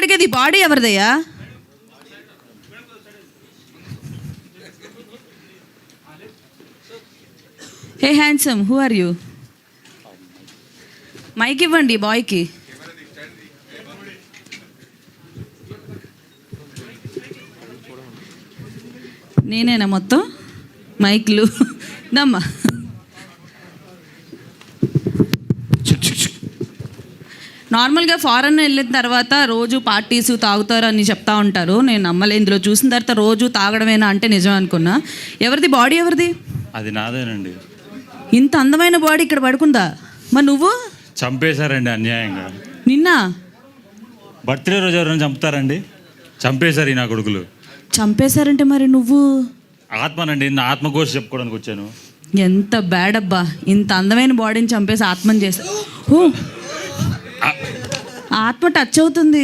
అడిగేది బాడీ ఎవరిదయ్యా? Hey handsome, who are you? Mic ఇవ్వండి బాయ్కి. నేనేనా మొత్తం మైక్లు? దమ్మా. నార్మల్గా ఫారెన్ వెళ్ళిన తర్వాత రోజు పార్టీస్ తాగుతారు అని చెప్తా ఉంటారు. నేను నమ్మలే. ఇందులో చూసిన తర్వాత రోజు తాగడమేనా అంటే నిజం అనుకున్నా. ఎవరిది బాడీ? ఎవరిది? అది నాదేనండి. ఇంత అందమైన బాడీ ఇక్కడ పడుకుందా? మరి నువ్వు? చంపేశారండి అన్యాయంగా. నిన్న బర్త్డే రోజు ఎవరైనా చంపుతారండి? చంపేశారు ఈ నా కొడుకులు. చంపేశారంటే మరి నువ్వు? ఆత్మనండి, నా ఆత్మ కోసం చెప్పుకోవడానికి వచ్చాను. ఎంత బ్యాడ్ అబ్బా, ఇంత అందమైన బాడీని చంపేసి ఆత్మని చేశా. ఓ, ఆత్మ టచ్ అవుతుంది.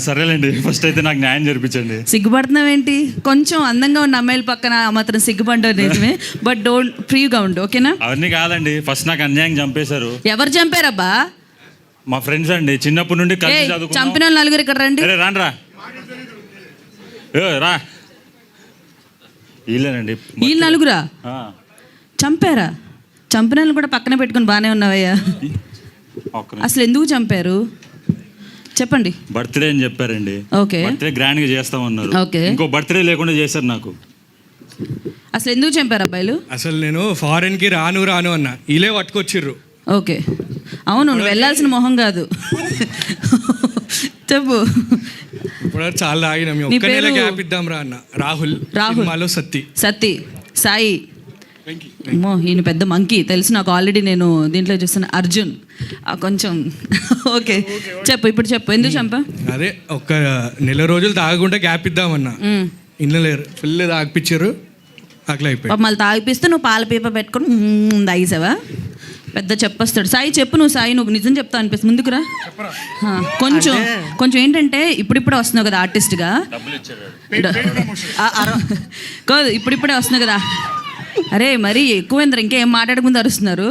సరేలేండి, ఫస్ట్ అయితే నాకు న్యాయం జరిపించండి. సిగ్గుపడుతున్నావేంటి? కొంచెం అందంగా ఉన్న అమ్మాయిల పక్కన మాత్రం సిగ్గుపడ్డారు నిజమే, బట్ డోంట్ ఫ్రీగా ఉండు, ఓకేనా? అవన్నీ కాదండి, ఫస్ట్ నాకు అన్యాయం చంపేశారు. ఎవరు చంపారబ్బా? మా ఫ్రెండ్స్ అండి, చిన్నప్పటి నుండి కలిసి చదువుకున్నాం. చంపిన వాళ్ళు నలుగురు ఇక్కడ రండి. రాండ్రా రా. వీళ్ళేనండి. వీళ్ళు నలుగురా చంపారా? చంపిన వాళ్ళు కూడా పక్కన పెట్టుకుని బాగానే ఉన్నావయ్యా. అసలు ఎందుకు చంపారు చెప్పండి. బర్త్డే అని చెప్పారండి. ఓకే, బర్త్డే గ్రాండ్ గా చేస్తామన్నారు. ఓకే, ఇంకో బర్త్డే లేకుండా చేశారు నాకు. అసలు ఎందుకు చంపారు అబ్బాయిలు? అసలు నేను ఫారెన్ కి రాను అన్న, వీళ్ళే పట్టుకొచ్చిర్రు. ఓకే, అవును, నువ్వు వెళ్ళాల్సిన మొహం కాదు. చెప్పు. ఇప్పుడు చాలా ఆగినాం, ఒక్క నెల గ్యాప్ ఇద్దాం రా అన్న. రాహుల్ సత్తి సాయి. అమ్మో, ఈయన పెద్ద మంకీ తెలుసు నాకు, ఆల్రెడీ నేను దీంట్లో చూస్తున్నా. అర్జున్ కొంచెం. ఓకే చెప్పు, ఇప్పుడు చెప్పు, ఎందుకు చంపా? అదే ఒక్క నెల రోజులు తాగకుండా గ్యాప్ ఇద్దామన్నా. ఇంట్లో లేరు, ఫుల్ తాగిపించారు, అట్లా అయిపోయి మళ్ళీ తాగిపిస్తే నువ్వు పాల పీప పెట్టుకొని తాగిసావా? పెద్ద చెప్పొస్తాడు. సాయి చెప్పు నువ్వు. సాయి నువ్వు నిజం చెప్తా అనిపిస్తుంది, ముందుకురా. కొంచెం ఏంటంటే ఇప్పుడిప్పుడే వస్తున్నావు కదా ఆర్టిస్ట్గా. కాదు, ఇప్పుడిప్పుడే వస్తున్నావు కదా. అరే మరి ఎక్కువేంద్ర, ఇంకేం మాట్లాడకుండా అరుస్తున్నారు.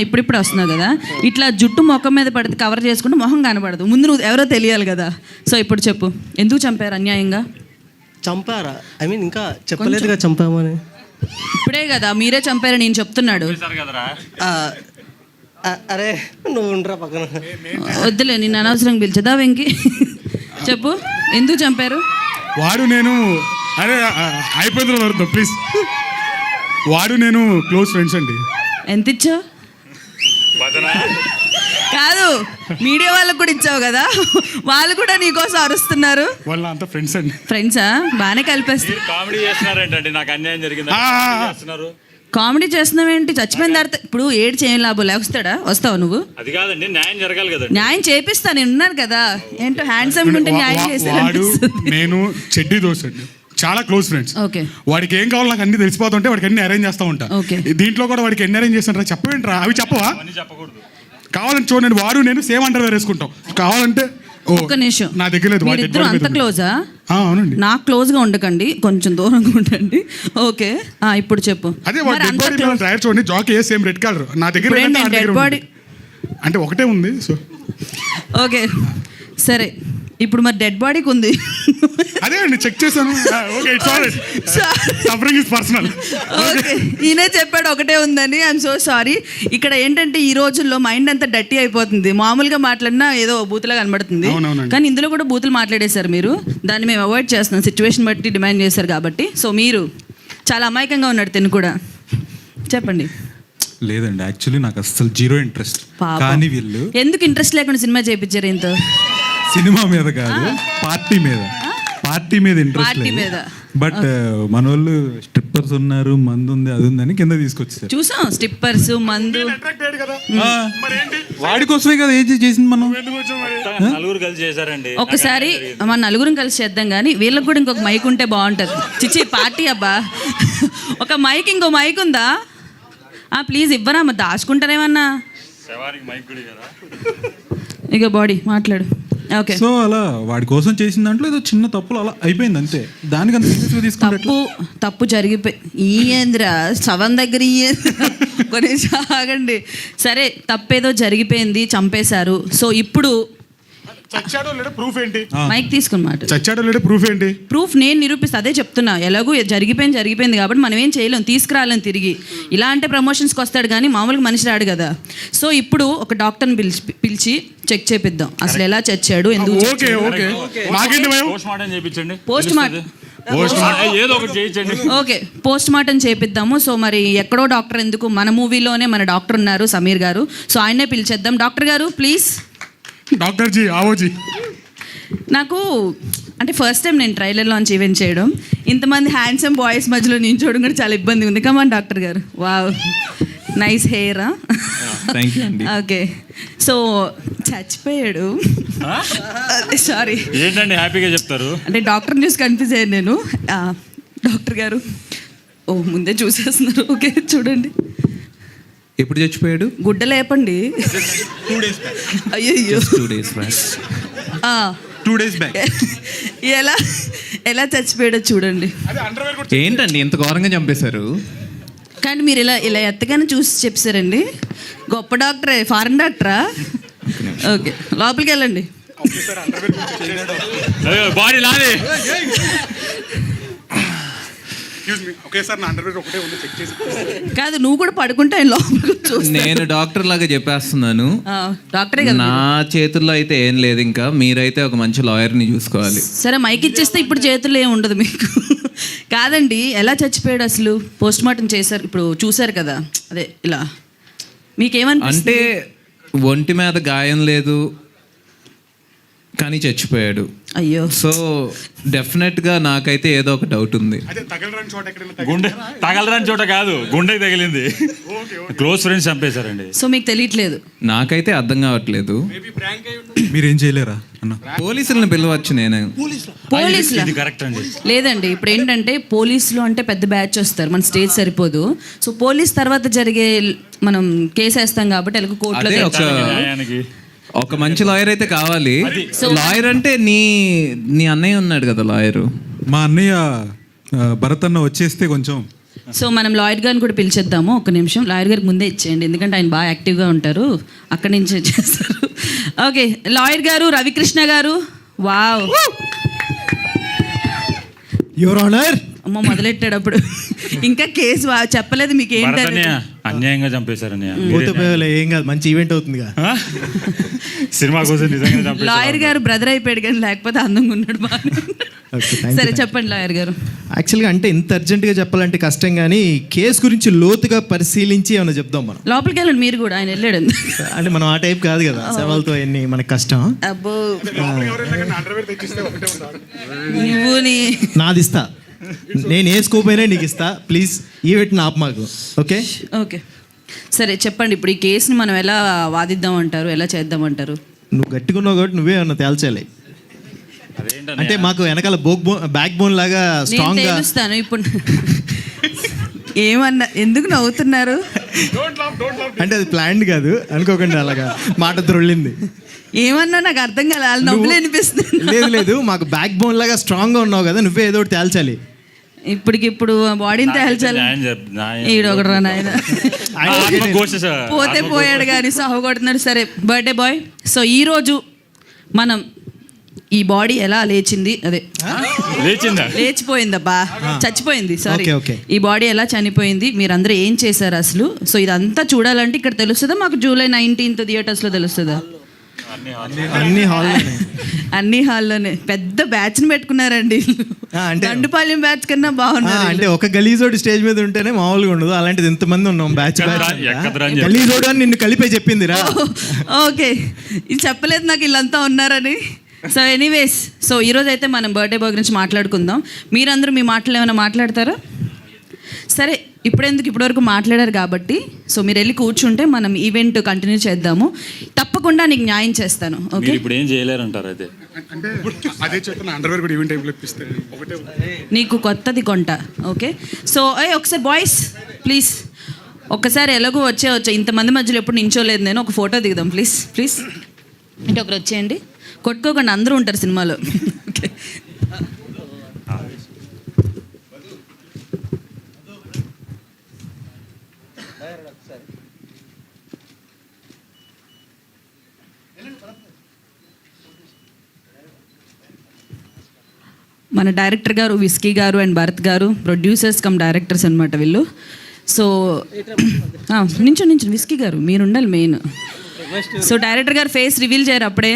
ఇప్పుడిప్పుడే వస్తున్నావు కదా, ఇట్లా జుట్టు మొఖం మీద పడితే కవర్ చేసుకుంటే మొహం కనపడదు. ముందు నువ్వు ఎవరో తెలియాలి కదా. సో ఇప్పుడు చెప్పు, ఎందుకు చంపారు అన్యాయంగా? చంపారా? ఐ మీన్ ఇంకా చెప్పలేదుగా చంపామని. ఇప్పుడే కదా మీరే చంపారని నేను చెప్తున్నాడు. అరే నువ్వు ఉండరా పక్కన. వద్దులే, నేను అనవసరంగా పిలిచదా వెంకి. చెప్పు, ఎందుకు చంపారు? వాడు నేను, అరే అయిపోయింది ప్లీజ్. వాడు నేను క్లోజ్ ఫ్రెండ్స్ అండి. ఎంత ఇచ్చావు? కాదు, మీడియా వాళ్ళకు కూడా ఇచ్చావు కదా, వాళ్ళు కూడా నీకోసం అరుస్తున్నారు. వాళ్ళ అంత ఫ్రెండ్స్ అండి. ఫ్రెండ్సా? బాగానే కలిపేస్తారు. కామెడీ చేస్తున్నారేంటండి? నాకు అన్యాయం జరిగింది. కామెడీ చేస్తున్నావేంటి? చచ్చిపోయిన తర్వాత ఇప్పుడు ఏడు చేయని లాభం లేస్తాడా? వస్తావు నువ్వు? అది కాదండి, న్యాయం జరగాలి కదా. న్యాయం చేపిస్తా, నేను ఉన్నాను కదా. ఏంటో హ్యాండ్సమ్ ఉంటే న్యాయం చేస్తాడు. నేను చెడ్డీ దోశ అండి, చాలా క్లోజ్ ఫ్రెండ్స్. ఓకే, వాడికి ఏం కావాలో నాకు అన్ని తెలిసిపోతుంటే వాడికి అన్ని అరేంజ్ చేస్తూ ఉంటా. దీంట్లో కూడా వాడికి ఎన్ని అరేంజ్ చేస్తారా? చెప్పవేంట్రా? అవి చెప్పవా? చెప్పకూడదు. కావాలంటే చూడండి, వాడు నేను సేమ్ అండర్వేర్ వేసుకుంటాం. కావాలంటే ఒక్క నిమిషం, నా దగ్గర లేదు. మీరిద్దరు అంత క్లోజా? అవునండి. నాకు క్లోజ్ గా ఉండకండి, కొంచెం దూరంగా ఉండండి. ఓకే, ఇప్పుడు చెప్పు. అదే ట్రయల్ చూడండి, జాకీ సేమ్ రెడ్ కలర్. నా దగ్గర డెడ్ బాడీ అంటే ఒకటే ఉంది. సో ఓకే సరే, ఇప్పుడు మరి డెడ్ బాడీకి ఉంది. అదే అండి, చెక్ చేశాను. ఓకే, ఈయనే చెప్పాడు ఒకటే ఉందని. I'm so sorry. ఇక్కడ ఏంటంటే ఈ రోజుల్లో మైండ్ అంతా డర్టీ అయిపోతుంది. మామూలుగా మాట్లాడినా ఏదో బూతులా కనబడుతుంది, కానీ ఇందులో కూడా బూతులు మాట్లాడేశారు మీరు. దాన్ని మేము అవాయిడ్ చేస్తున్నాం, సిచ్యువేషన్ బట్టి డిమాండ్ చేశారు కాబట్టి. సో మీరు చాలా అమాయకంగా ఉన్నాడు తిను కూడా. చెప్పండి. లేదండి, యాక్చువల్లీ నాకు అసలు జీరో ఇంట్రెస్ట్. కానీ వీళ్ళు ఎందుకు ఇంట్రెస్ట్ లేకుండా సినిమా చేయించారు? ఇంత సినిమా మీద కాదు, పార్టీ మీద ఇంట్రెస్ట్ లేదు. బట్ మన వాళ్ళు స్ట్రిప్పర్స్ ఉన్నారు, మందు ఉంది, అది ఉందని కింద తీసుకొచ్చారు. చూసాం, స్ట్రిప్పర్స్, మందు. వాడి కోసమే కదా ఏం చేసింది మనం. నలుగురు కలిసి చేశారండి. ఒకసారి మన నలుగురం కలిసి చేద్దాం, కానీ వీళ్ళకి కూడా ఇంకొక మైక్ ఉంటే బాగుంటుంది. చిచ్చి పార్టీ అబ్బా, ఒక మైక్, ఇంకో మైక్ ఉందా? ప్లీజ్ ఇవ్వరా, మరి దాచుకుంటారేమన్నా. ఇక బాడీ మాట్లాడు. ఓకే, సో అలా వాడి కోసం చేసిన దాంట్లో ఏదో చిన్న తప్పులు అలా అయిపోయింది అంతే. దానికి అంత సీరియస్గా తీసుకుంటే తప్పు జరిగిపోయి ఏంద్ర శవం దగ్గర కొన్ని ఆగండి. సరే, తప్పేదో జరిగిపోయింది, చంపేశారు. సో ఇప్పుడు చచ్చాడో లేడో ప్రూఫ్ ఏంటి? మైక్ తీసుకుని మాట చచ్చాడో లేడో ప్రూఫ్ ఏంటి? ప్రూఫ్ నేను నిరూపిస్తా, అదే చెప్తున్నా. ఎలాగో జరిగిపోయింది కాబట్టి మనం ఏం చేయలేం, తీసుకురాలేం తిరిగి. ఇలా అంటే ప్రమోషన్స్కి వస్తాడు కానీ మామూలుగా మనిషి రాడు కదా. సో ఇప్పుడు ఒక డాక్టర్ని పిలిచి చెక్ చేపిద్దాం అసలు ఎలా చచ్చాడు, ఎందుకు ఓకే ఓకే మాకేంటి భయం? పోస్ట్ మార్టం చేయించండి. పోస్ట్ మార్టం ఏదో ఒకటి చేయించండి. ఓకే పోస్ట్ మార్టం చేపిద్దాము. సో మరి ఎక్కడో డాక్టర్ ఎందుకు, మన మూవీలోనే మన డాక్టర్ ఉన్నారు సమీర్ గారు, సో ఆయనే పిలిచేద్దాం. డాక్టర్ గారు ప్లీజ్. డాక్టర్ జీ ఆవోజీ. నాకు అంటే ఫస్ట్ టైం నేను ట్రైలర్ లాంచ్ ఈవెంట్ చేయడం, ఇంతమంది హ్యాండ్సమ్ బాయ్స్ మధ్యలో నించోవడం కూడా చాలా ఇబ్బంది ఉంది. కమాన్ డాక్టర్ గారు. Wow nice hair. Okay so చచ్చిపోయాడు. సారీ ఏంటండి హ్యాపీగా చెప్తారు? అంటే డాక్టర్ని చూసి కన్ఫ్యూజ్ అయ్యాను నేను. డాక్టర్ గారు ఓ ముందే చూసేస్తున్నారు. ఓకే చూడండి. ఎప్పుడు చచ్చిపోయాడు? గుడ్డ లేపండి. 2 days back. అయ్యో 2 days back. 2 days back. ఎలా చచ్చిపోయాడో చూడండి. ఏంటండి ఇంత ఘోరంగా చంపేశారు? కానీ మీరు ఇలా ఎత్తగానే చూసి చెప్పారండి. గొప్ప డాక్టరే, ఫారెన్ డాక్టరా? ఓకే లోపలికి వెళ్ళండి. బాడీ లాది. ఒకేసారి నా అండర్వేర్ ఒకటే ఉంది, చెక్ చేసి. కాదు నువ్వు కూడా పడుకుంటే ఆయన లోపలికి చూస్తా. నేను డాక్టర్ లాగా చెప్పేస్తున్నాను. డాక్టరే కదా. నా చేతుల్లో అయితే ఏం లేదు, ఇంకా మీరైతే ఒక మంచి లాయర్ని చూసుకోవాలి. సరే మైక్ ఇచ్చేస్తే ఇప్పుడు చేతుల్లో ఏం ఉండదు మీకు. కాదండి ఎలా చచ్చిపోయాడు అసలు? పోస్ట్ మార్టం చేశారు, ఇప్పుడు చూశారు కదా, అదే ఇలా మీకేమనిపిస్తుంది? అంటే ఒంటి మీద గాయం లేదు కానీ చచ్చిపోయాడు. అయ్యో. సో డెఫినెట్ గా నాకైతే ఏదో ఒక డౌట్ ఉంది. అదే తగలరాని చోట ఎక్కడైనా గుండె తగలరాని చోట కాదు, గుండెకి తగిలింది. Close friends చంపేశారండి. సో మీకు తెలియట్లేదు? నాకైతే అర్థం కావట్లేదు. మీరేం చేయలేరా అన్న? పోలీసులను పిలవచ్చు నేను. పోలీసులు ఇది కరెక్ట్ అండి. లేదండి ఇప్పుడు ఏంటంటే పోలీసులు అంటే పెద్ద బ్యాచ్ వస్తారు, మన స్టేజ్ సరిపోదు. సో పోలీస్ తర్వాత జరిగే మనం కేసు వేస్తాం కాబట్టి ఎలాగో కోర్టులో అదే న్యాయానికి ఒక మంచి లాయర్ అయితే కావాలి. లాయర్ అంటే నీ అన్నయ్య ఉన్నాడు కదా లాయరు. మా అన్నయ్య భరత్ అన్న వచ్చేస్తే కొంచెం. సో మనం లాయర్ గారిని కూడా పిలిచేద్దాము. ఒక నిమిషం లాయర్ గారికి ముందే ఇచ్చేయండి, ఎందుకంటే ఆయన బాగా యాక్టివ్గా ఉంటారు, అక్కడి నుంచి చేస్తారు. ఓకే లాయర్ గారు రవికృష్ణ గారు. Wow your honour. అమ్మ మొదలెట్టాడు అప్పుడు. ఇంకా కేసు చెప్పలేదు మీకు ఏంటని. అన్యాయంగా చంపేశారని. ఏం కాదు, మంచి ఈవెంట్ అవుతుందిగా. సినిమా కోసం నిజంగా చంపేశారు. లాయర్ గారు బ్రదర్ అయిపోయాడు కానీ లేకపోతే అందంగా ఉన్నాడు బాగా. సరే చెప్పండి లాయర్ గారు. యాక్చువల్గా అంటే ఇంత అర్జెంటుగా చెప్పాలంటే కష్టం, కానీ కేసు గురించి లోతుగా పరిశీలించి ఏమైనా చెప్దాం మనం. లోపలికి వెళ్ళండి మీరు కూడా, ఆయన వెళ్ళాడు. అంటే మనం ఆ టైప్ కాదు కదా, సవాల్తో ఎన్ని మనకి కష్టం. అబ్బో అండర్వేర్ తెచ్చిస్తే ఒకటే ఉంటారు. నువ్వు నీ నాదిస్తా, నేను ఏ స్కోప్ అయినా నీకు ఇస్తా. ప్లీజ్ ఈవెంట్ ఆప్ మాకు. ఓకే ఓకే సరే చెప్పండి. ఇప్పుడు ఈ కేసుని మనం ఎలా వాదిద్దామంటారు, ఎలా చేద్దామంటారు? నువ్వు గట్టికున్నావు కాబట్టి నువ్వే ఏమన్నా తేల్చాలి. అదేంటన్నయ్య? అంటే మాకు వెనకాల బ్యాక్ బోన్ లాగా నేను స్ట్రాంగ్ గా. తెలుస్తాను ఇప్పుడు. ఏమన్నా ఎందుకు నవ్వుతున్నారు? అంటే అది ప్లాన్డ్ కాదు అనుకోకుండా, అలాగా మాట త్రొళ్ళింది. ఏమన్నా నాకు అర్థం కాలే, వాళ్ళు నవ్వులు అనిపిస్తుంది. లేదు మాకు బ్యాక్ బోన్ లాగా స్ట్రాంగ్ గా ఉన్నావు కదా, నువ్వే ఏదో ఒకటి తేల్చాలి. ఇప్పుడు బాడీని తేల్చాలి. ఈడొకడు రా నాయన. పోతే పోయాడు కానీ సాగు కొడుతున్నాడు. సరే బర్త్డే బాయ్. సో ఈరోజు మనం ఈ బాడీ ఎలా లేచింది, అదే లేచిపోయిందబ్బా, చచ్చిపోయింది సారీ. ఈ బాడీ ఎలా చనిపోయింది, మీరందరూ ఏం చేశారు అసలు? సో ఇదంతా చూడాలంటే ఇక్కడ తెలుస్తుందా మాకు July 19th థియేటర్స్లో తెలుస్తుందా? అన్ని హాల్లోనే పెద్ద బ్యాచ్ ని పెట్టుకున్నారండి. అంటే దండుపాలెం బ్యాచ్ కన్నా బాగున్నారు. అంటే ఒక గలీజోడు స్టేజ్ మీద ఉంటేనే మామూలుగా ఉండదు, అలాంటిది ఎంతమంది ఉన్నాం బ్యాచ్. గలీజోడు అని నిన్ను కలిపే చెప్పిందిరా. ఓకే ఇది చెప్పలేదు నాకు వీళ్ళంతా ఉన్నారని. సో ఎనీవేస్, సో ఈరోజు అయితే మనం బర్త్డే బాయ్ గురించి మాట్లాడుకుందాం. మీరందరూ మీ మాటలు ఏమైనా మాట్లాడతారా? సరే ఇప్పటివరకు మాట్లాడారు కాబట్టి సో మీరు వెళ్ళి కూర్చుంటే మనం ఈవెంట్ కంటిన్యూ చేద్దాము. తప్పకుండా నీకు న్యాయం చేస్తాను. ఓకే ఇప్పుడు ఏం చేయలేరంటారు అయితే? అంటే అదే చెప్తున్నా, అండర్వేర్ కూడా ఈవెంట్ టైంలో ఇప్పిస్తే ఒకటే నీకు కొత్తది కొంట. ఓకే సో ఒకసారి బాయ్స్ ప్లీజ్ ఒక్కసారి ఎలాగో వచ్చే ఇంతమంది మధ్యలో ఎప్పుడు నించోలేదు నేను. ఒక ఫోటో దిగుదాం ప్లీజ్. అంటే ఒకరు వచ్చేయండి, కొట్టుకోకుండా అందరూ ఉంటారు సినిమాలో. ఓకే మన డైరెక్టర్ గారు విస్కీ గారు అండ్ భరత్ గారు ప్రొడ్యూసర్స్ కమ్ డైరెక్టర్స్ అనమాట వీళ్ళు. సో నించు విస్కీ గారు మీరు ఉండాలి మెయిన్. సో డైరెక్టర్ గారు ఫేస్ రివీల్ చేయరు అప్పుడే.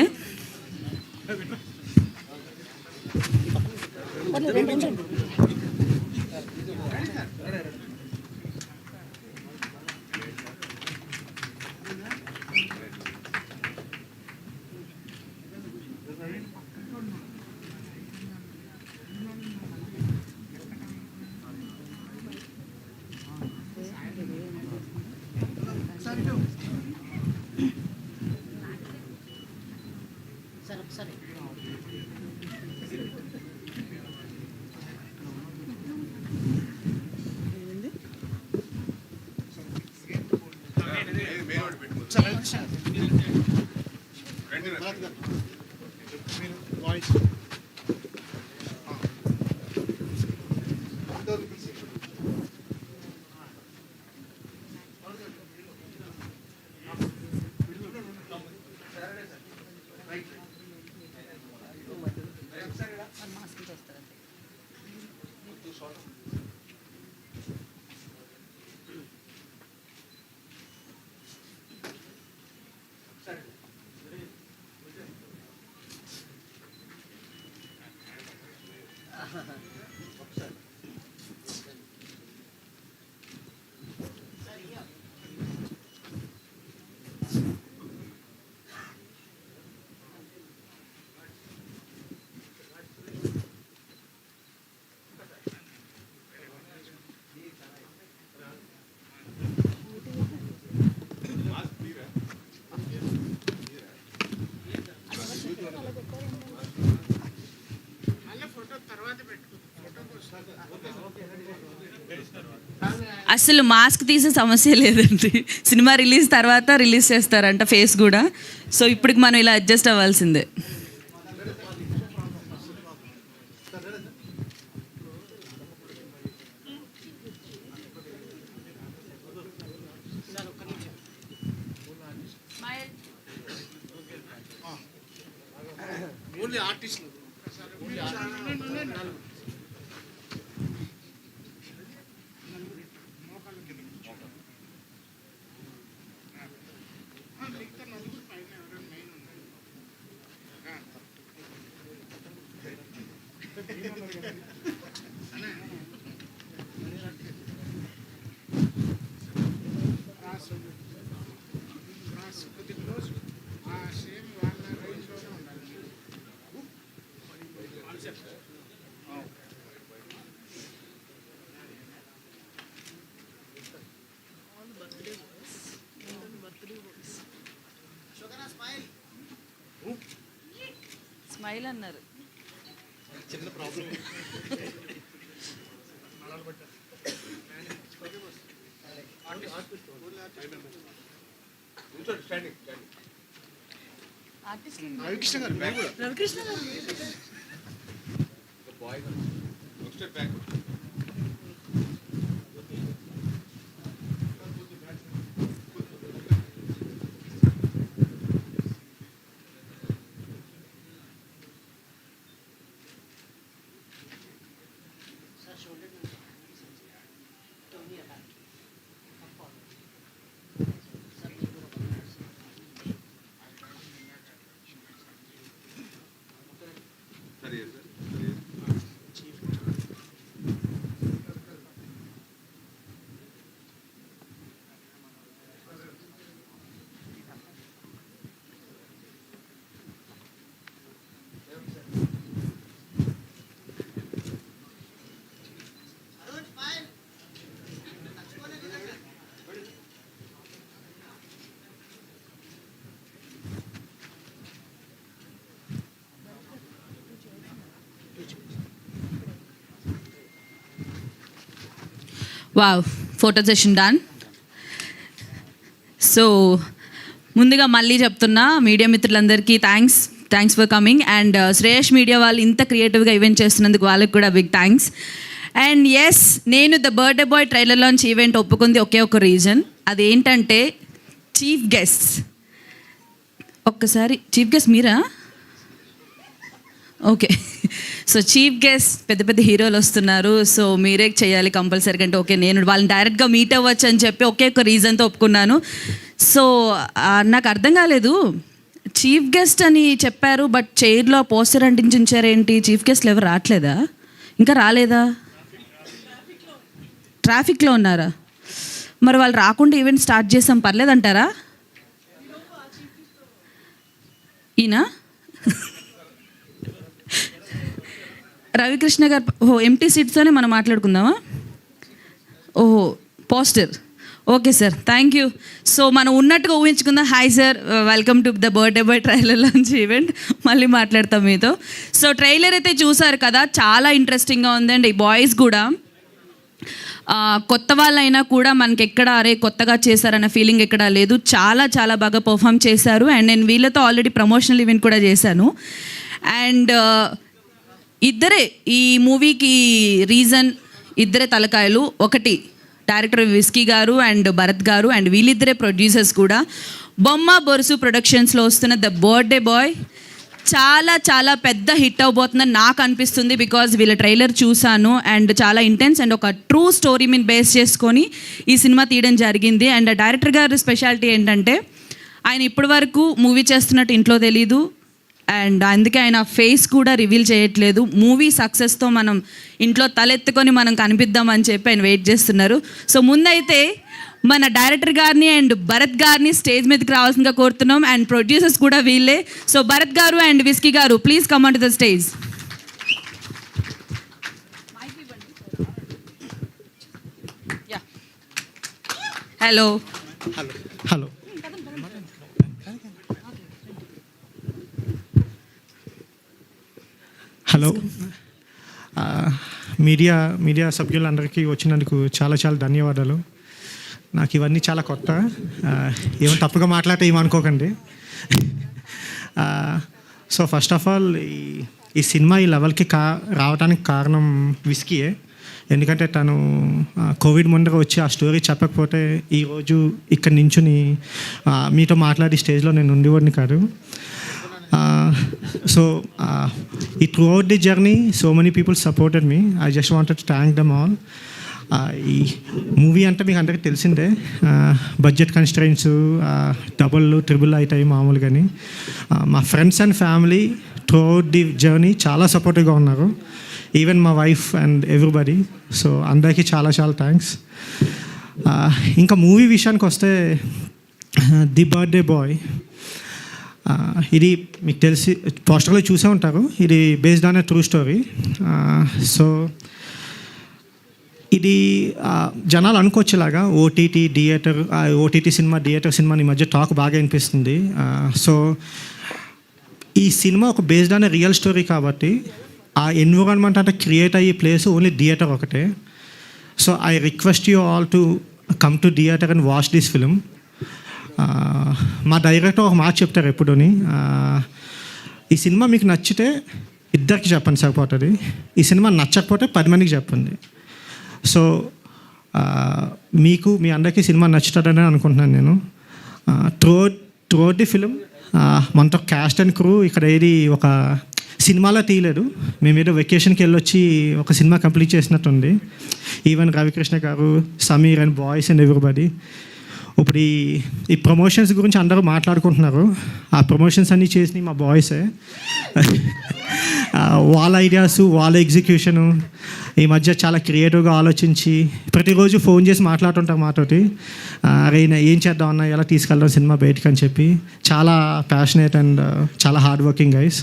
అసలు మాస్క్ తీసే సమస్య లేదండి. సినిమా రిలీజ్ తర్వాత రిలీజ్ చేస్తారంట ఫేస్ కూడా. సో ఇప్పటికి మనం ఇలా అడ్జస్ట్ అవ్వాల్సిందే. స్మైల్ అన్నారు. చిన్న ప్రాబ్లం. రవికృష్ణ గారు wow, photo session done. So ముందుగా మళ్ళీ చెప్తున్నా మీడియా మిత్రులందరికీ thanks for coming. And Shreyas media వాళ్ళు ఇంత క్రియేటివ్గా ఈవెంట్ చేస్తున్నందుకు వాళ్ళకి కూడా బిగ్ థ్యాంక్స్. అండ్ ఎస్, నేను the birthday boy trailer launch event ఒప్పుకుంది ఒకే ఒక రీజన్. అదేంటంటే చీఫ్ గెస్ట్. ఒక్కసారి చీఫ్ గెస్ట్ మీరా? ఓకే. సో చీఫ్ గెస్ట్ పెద్ద పెద్ద హీరోలు వస్తున్నారు, సో మీరే చేయాలి కంపల్సరీగా అంటే ఓకే నేను వాళ్ళని డైరెక్ట్గా మీట్ అవ్వచ్చు అని చెప్పి ఒకే ఒక రీజన్తో ఒప్పుకున్నాను. సో నాకు అర్థం కాలేదు, చీఫ్ గెస్ట్ అని చెప్పారు బట్ చైర్లో పోస్టర్ అంటించి ఉంచారేంటి? చీఫ్ గెస్ట్లు ఎవరు రావట్లేదా? ఇంకా రాలేదా? ట్రాఫిక్లో ఉన్నారా? మరి వాళ్ళు రాకుండా ఈవెంట్ స్టార్ట్ చేసాం పర్లేదంటారా? ఈయన రవికృష్ణ గారు, ఓహో ఎంటీ సీట్స్తోనే మనం మాట్లాడుకుందామా? ఓహో poster, okay sir thank you. So మనం ఉన్నట్టుగా ఊహించుకుందాం. Hi sir, welcome to the birthday boy trailer launch event. మళ్ళీ మాట్లాడతాం మీతో. సో ట్రైలర్ అయితే చూసారు కదా, చాలా ఇంట్రెస్టింగ్గా ఉందండి. బాయ్స్ కూడా కొత్త వాళ్ళైనా కూడా మనకి ఎక్కడ అరే కొత్తగా చేశారన్న ఫీలింగ్ ఎక్కడా లేదు. చాలా చాలా బాగా పర్ఫామ్ చేశారు. అండ్ నేను వీళ్ళతో ఆల్రెడీ ప్రమోషనల్ ఈవెంట్ కూడా చేశాను. అండ్ ఇద్దరే ఈ మూవీకి రీజన్, ఇద్దరే తలకాయలు. ఒకటి డైరెక్టర్ విస్కీ గారు అండ్ భరత్ గారు, అండ్ వీళ్ళిద్దరే ప్రొడ్యూసర్స్ కూడా. బొమ్మ బొరుసు ప్రొడక్షన్స్లో వస్తున్న ద బర్త్డే బాయ్ చాలా చాలా పెద్ద హిట్ అవబోతుందని నాకు అనిపిస్తుంది. బికాజ్ వీళ్ళ ట్రైలర్ చూశాను అండ్ చాలా ఇంటెన్స్ అండ్ ఒక ట్రూ స్టోరీ మీద బేస్ చేసుకొని ఈ సినిమా తీయడం జరిగింది. అండ్ డైరెక్టర్ గారి స్పెషాలిటీ ఏంటంటే ఆయన ఇప్పటి వరకు మూవీ చేస్తున్నట్టు ఇంట్లో తెలీదు, అండ్ అందుకే ఆయన ఫేస్ కూడా రివీల్ చేయట్లేదు. మూవీ సక్సెస్తో మనం ఇంట్లో తలెత్తుకొని మనం కనిపిద్దామని చెప్పి ఆయన వెయిట్ చేస్తున్నారు. సో ముందైతే మన డైరెక్టర్ గారిని అండ్ భరత్ గారిని స్టేజ్ మీదకి రావాల్సిందిగా కోరుతున్నాం. అండ్ ప్రొడ్యూసర్స్ కూడా వీళ్ళే. సో భరత్ గారు అండ్ విస్కీ గారు please come on to the stage. Hello hello hello media సభ్యులందరికీ వచ్చినందుకు చాలా చాలా ధన్యవాదాలు. నాకు ఇవన్నీ చాలా కొత్త, ఏమో తప్పుగా మాట్లాడితే ఏమనుకోకండి. సో ఫస్ట్ ఆఫ్ ఆల్ ఈ సినిమా ఈ లెవెల్కి రావడానికి కారణం విస్కీయే. ఎందుకంటే తను కోవిడ్ ముందర వచ్చి ఆ స్టోరీ చెప్పకపోతే ఈరోజు ఇక్కడ నించుని మీతో మాట్లాడి స్టేజ్లో నేను ఉండేవాడిని కాదు. సో ఈ through out the journey so many people supported me. I just wanted to thank them all. ఈ మూవీ అంటే మీకు అందరికీ తెలిసిందే, బడ్జెట్ కన్స్ట్రెయిన్స్ డబుల్ ట్రిబుల్ అవుతాయి మామూలుగాని. మా friends and family through out the journey చాలా సపోర్టివ్గా ఉన్నారు, ఈవెన్ మా వైఫ్ అండ్ ఎవ్రీబడి. సో అందరికీ చాలా చాలా థ్యాంక్స్. ఇంకా మూవీ విషయానికి వస్తే ది బర్త్డే బాయ్, ఇది మీకు తెలిసి పోస్టర్లో చూసే ఉంటారు. ఇది based on a true story. So ఇది జనాలు అనుకోవచ్చేలాగా ఓటీటీ సినిమా థియేటర్ సినిమా ఈ మధ్య టాక్ బాగా అనిపిస్తుంది. సో ఈ సినిమా ఒక based on a real story కాబట్టి ఆ ఎన్విరాన్మెంట్ అంటే క్రియేట్ అయ్యే ప్లేస్ ఓన్లీ థియేటర్ ఒకటే. So I request you all to come to theatre and watch this film. మా డైరెక్టర్ ఒక మాట చెప్తారు ఎప్పుడూని, ఈ సినిమా మీకు నచ్చితే ఇద్దరికి చెప్పండి సరిపోతుంది, ఈ సినిమా నచ్చకపోతే 10 మందికి చెప్పండి. సో మీకు మీ అందరికీ సినిమా నచ్చుతుందని అనుకుంటున్నాను నేను. త్రూఅవుట్ ది ఫిలిం మనతో క్యాస్ట్ అండ్ క్రూ ఇక్కడ ఏది ఒక సినిమాలో తీయలేదు, మేము ఏదో వెకేషన్కి వెళ్ళొచ్చి ఒక సినిమా కంప్లీట్ చేసినట్టుంది. ఈవెన్ రవికృష్ణ గారు, Sameer and boys and everybody. ఇప్పుడు ఈ ప్రమోషన్స్ గురించి అందరూ మాట్లాడుకుంటున్నారు. ఆ ప్రమోషన్స్ అన్నీ చేసినవి మా బాయ్సే. వాళ్ళ ఐడియాస్, వాళ్ళ ఎగ్జిక్యూషను ఈ మధ్య చాలా క్రియేటివ్గా ఆలోచించి ప్రతిరోజు ఫోన్ చేసి మాట్లాడుతుంటారు మాతోటి, అరే ఏం చేద్దాం అన్న, ఎలా తీసుకెళ్దాం సినిమా బయటికి అని చెప్పి. చాలా ప్యాషనేట్ అండ్ చాలా hard working guys.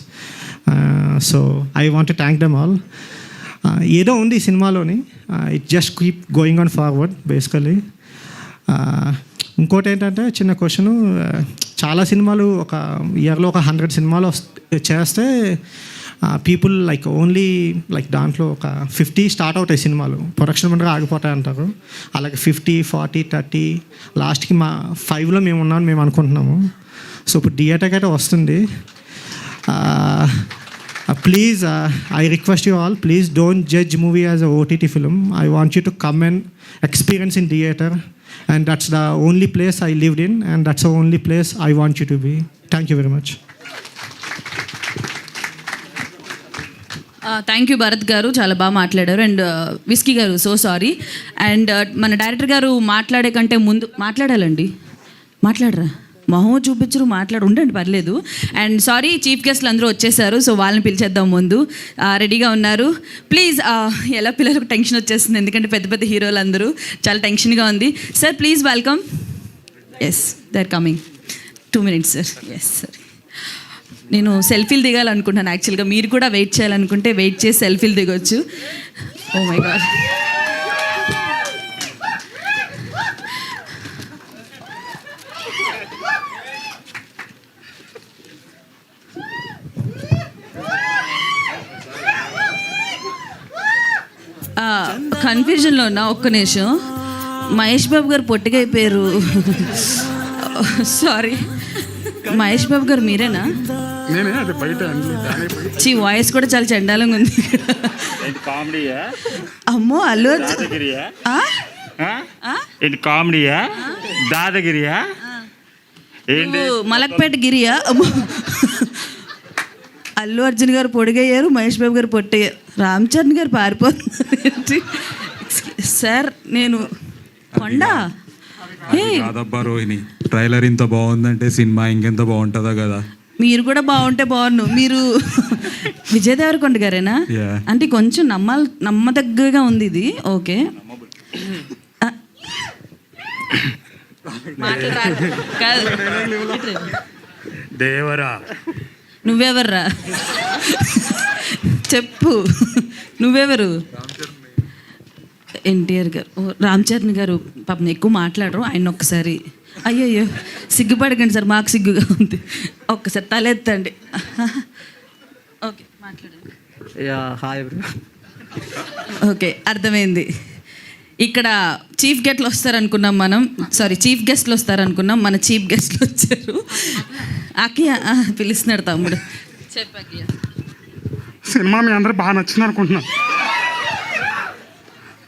So I want to thank them all. ఏదో ఉంది ఈ సినిమాలోని, it just keep going on forward basically. ఇంకోటి ఏంటంటే చిన్న క్వశ్చను, చాలా సినిమాలు ఒక ఇయర్లో ఒక 100 సినిమాలు చేస్తే పీపుల్ ఓన్లీ దాంట్లో ఒక 50 స్టార్ట్ అవుతాయి సినిమాలు, ప్రొడక్షన్ ముందుగా ఆగిపోతాయి అంటారు. అలాగే 50, 40, 30 లాస్ట్కి మా 5లో మేము ఉన్నామని మేము అనుకుంటున్నాము. సో ఇప్పుడు థియేటర్కి అయితే వస్తుంది. Please I request you all, please don't judge movie as a OTT film. I want you to come and experience in theater, and that's the only place I lived in, and that's the only place I want you to be. Thank you very much. Thank you Bharat గారు, చాలా బాగా మాట్లాడారు. And whisky గారు so sorry. And మన director గారు మాట్లాడే కంటే ముందు మాట్లాడాలండి, మాట్లాడరా, మొహం చూపించరు, ఉండండి పర్లేదు. అండ్ సారీ, చీఫ్ గెస్ట్లు అందరూ వచ్చేసారు, సో వాళ్ళని పిలిచేద్దాం. ముందు రెడీగా ఉన్నారు ప్లీజ్. ఎలా పిల్లలకు టెన్షన్ వచ్చేస్తుంది, ఎందుకంటే పెద్ద పెద్ద హీరోలు అందరూ చాలా టెన్షన్గా ఉంది. Sir please welcome. Yes they are coming. 2 minutes sir. Yes sir, నేను సెల్ఫీలు దిగాలనుకుంటున్నాను యాక్చువల్గా. మీరు కూడా వెయిట్ చేయాలనుకుంటే వెయిట్ చేసి సెల్ఫీలు దిగొచ్చు. Oh my God. కన్ఫ్యూజన్లో ఉన్నా, ఒక్క నిమిషం. మహేష్ బాబు గారు పొట్టిగా అయిపోయారు. సారీ, మహేష్ బాబు గారు మీరేనా? నేనే అది బయట చీ, వాయిస్ కూడా చాలా చండాలంగా ఉంది. కామెడీయా? అమ్మో, అల్లు దాదాగిరియా? ఆ? ఏంటి కామెడీయా? దాదాగిరియా? ఏంటి మలక్పేట గిరియా? అమ్మో. అల్లు అర్జున్ గారు పొడిగయ్యారు, మహేష్ బాబు గారు పొట్టయ్యారు, రామ్ చరణ్ గారు పారిపోతున్నారు. సార్ నేను కొండ. కాదబ్బా రోహిణి, ట్రైలర్ ఇంత బాగుందంటే సినిమా ఇంకెంత బాగుంటుందో కదా. మీరు కూడా బాగుంటే బాగున్ను. మీరు విజయ్ దేవరకొండ గారేనా? Yeah. అంటే కొంచెం నమ్మదగ్గగా ఉంది ఇది. ఓకే, దేవరా? నువ్వెవర్రా? చెప్పు, నువ్వెవరు? ఎన్టీఆర్ గారు. రామ్ చరణ్ గారు పాపం ఎక్కువ మాట్లాడరు, ఆయన ఒక్కసారి. అయ్యయ్యో, సిగ్గుపడకండి సార్, మాకు సిగ్గుగా ఉంది. ఒక్కసారి తలెత్తండి. ఓకే, మాట్లాడండి. హాయ్. ఓకే, అర్థమైంది. ఇక్కడ చీఫ్ గెస్ట్లు వస్తారనుకున్నాం మనం, చీఫ్ గెస్ట్లు వస్తారనుకున్నాం, మన చీఫ్ గెస్ట్లు వచ్చారు. అకియా పిలుస్తున్నాడు తమ్ముడు. చెప్పకియా, సినిమా మీ అందరికి బాగా నచ్చింది అనుకుంటున్నాను.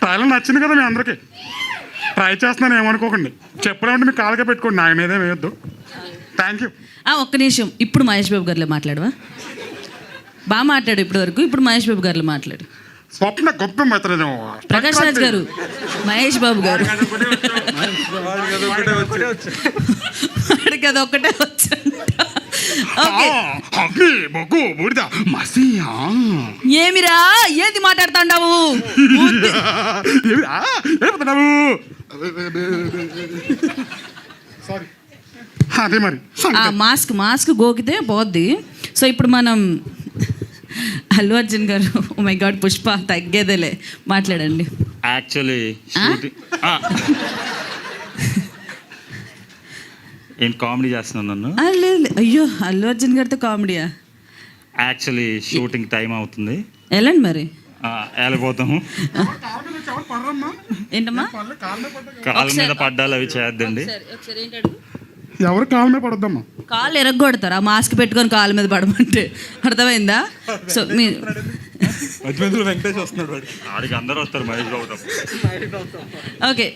ట్రైలర్ నచ్చింది కదా మీ అందరికి. ట్రై చేస్తున్నాను, ఏమనుకోకండి. చెప్పలేమంటే మీ కాళ్ళకే పెట్టుకోండి, నా మీదే వేయొద్దు. Thank you. ఒక్క నిమిషం, ఇప్పుడు మహేష్ బాబు గారిలో మాట్లాడవా? బాగా మాట్లాడు ఇప్పటి వరకు, ఇప్పుడు మహేష్ బాబు గారిలో మాట్లాడు. స్వప్న గొప్ప మాత్రం ప్రకాష్ రాజ్ గారు, మహేష్ బాబు గారు. వాడికి అది ఒక్కటే వచ్చంట. ఓకే, ఏమిరా ఏంది మాట్లాడుతాండావు? అదే మరి మాస్క్ గోకితే పోద్ది. సో ఇప్పుడు మనం అల్లు అర్జున్ గారు, ఓ మై గాడ్, పుష్ప తగ్గేదేలే, మాట్లాడండి. యాక్చువల్లీ ఏం కామెడీ చేస్తున్నాను నన్ను? లేదు, అయ్యో, అల్లు అర్జున్ గారితో కామెడీయా? యాక్చువల్లీ షూటింగ్ టైం అవుతుంది, వెళ్ళండి మరి. వెళ్ళిపోతాము. ఏంటమ్మా? కాళ్ళ మీద పడ్డాలు అవి చేయొద్దండి. ఎవరు కాళ్ళ మీద పడొద్దమ్మా. కాళ్ళు ఎరగొడతారు ఆ మాస్క్ పెట్టుకొని కాళ్ళ మీద పడమంటే, అర్థమైందా? సో మీరు వెంకటేష్ వస్తున్నాడు, ఆడికి అందరూ వస్తారు, మహేష్ బాబు తప్ప. ఓకే,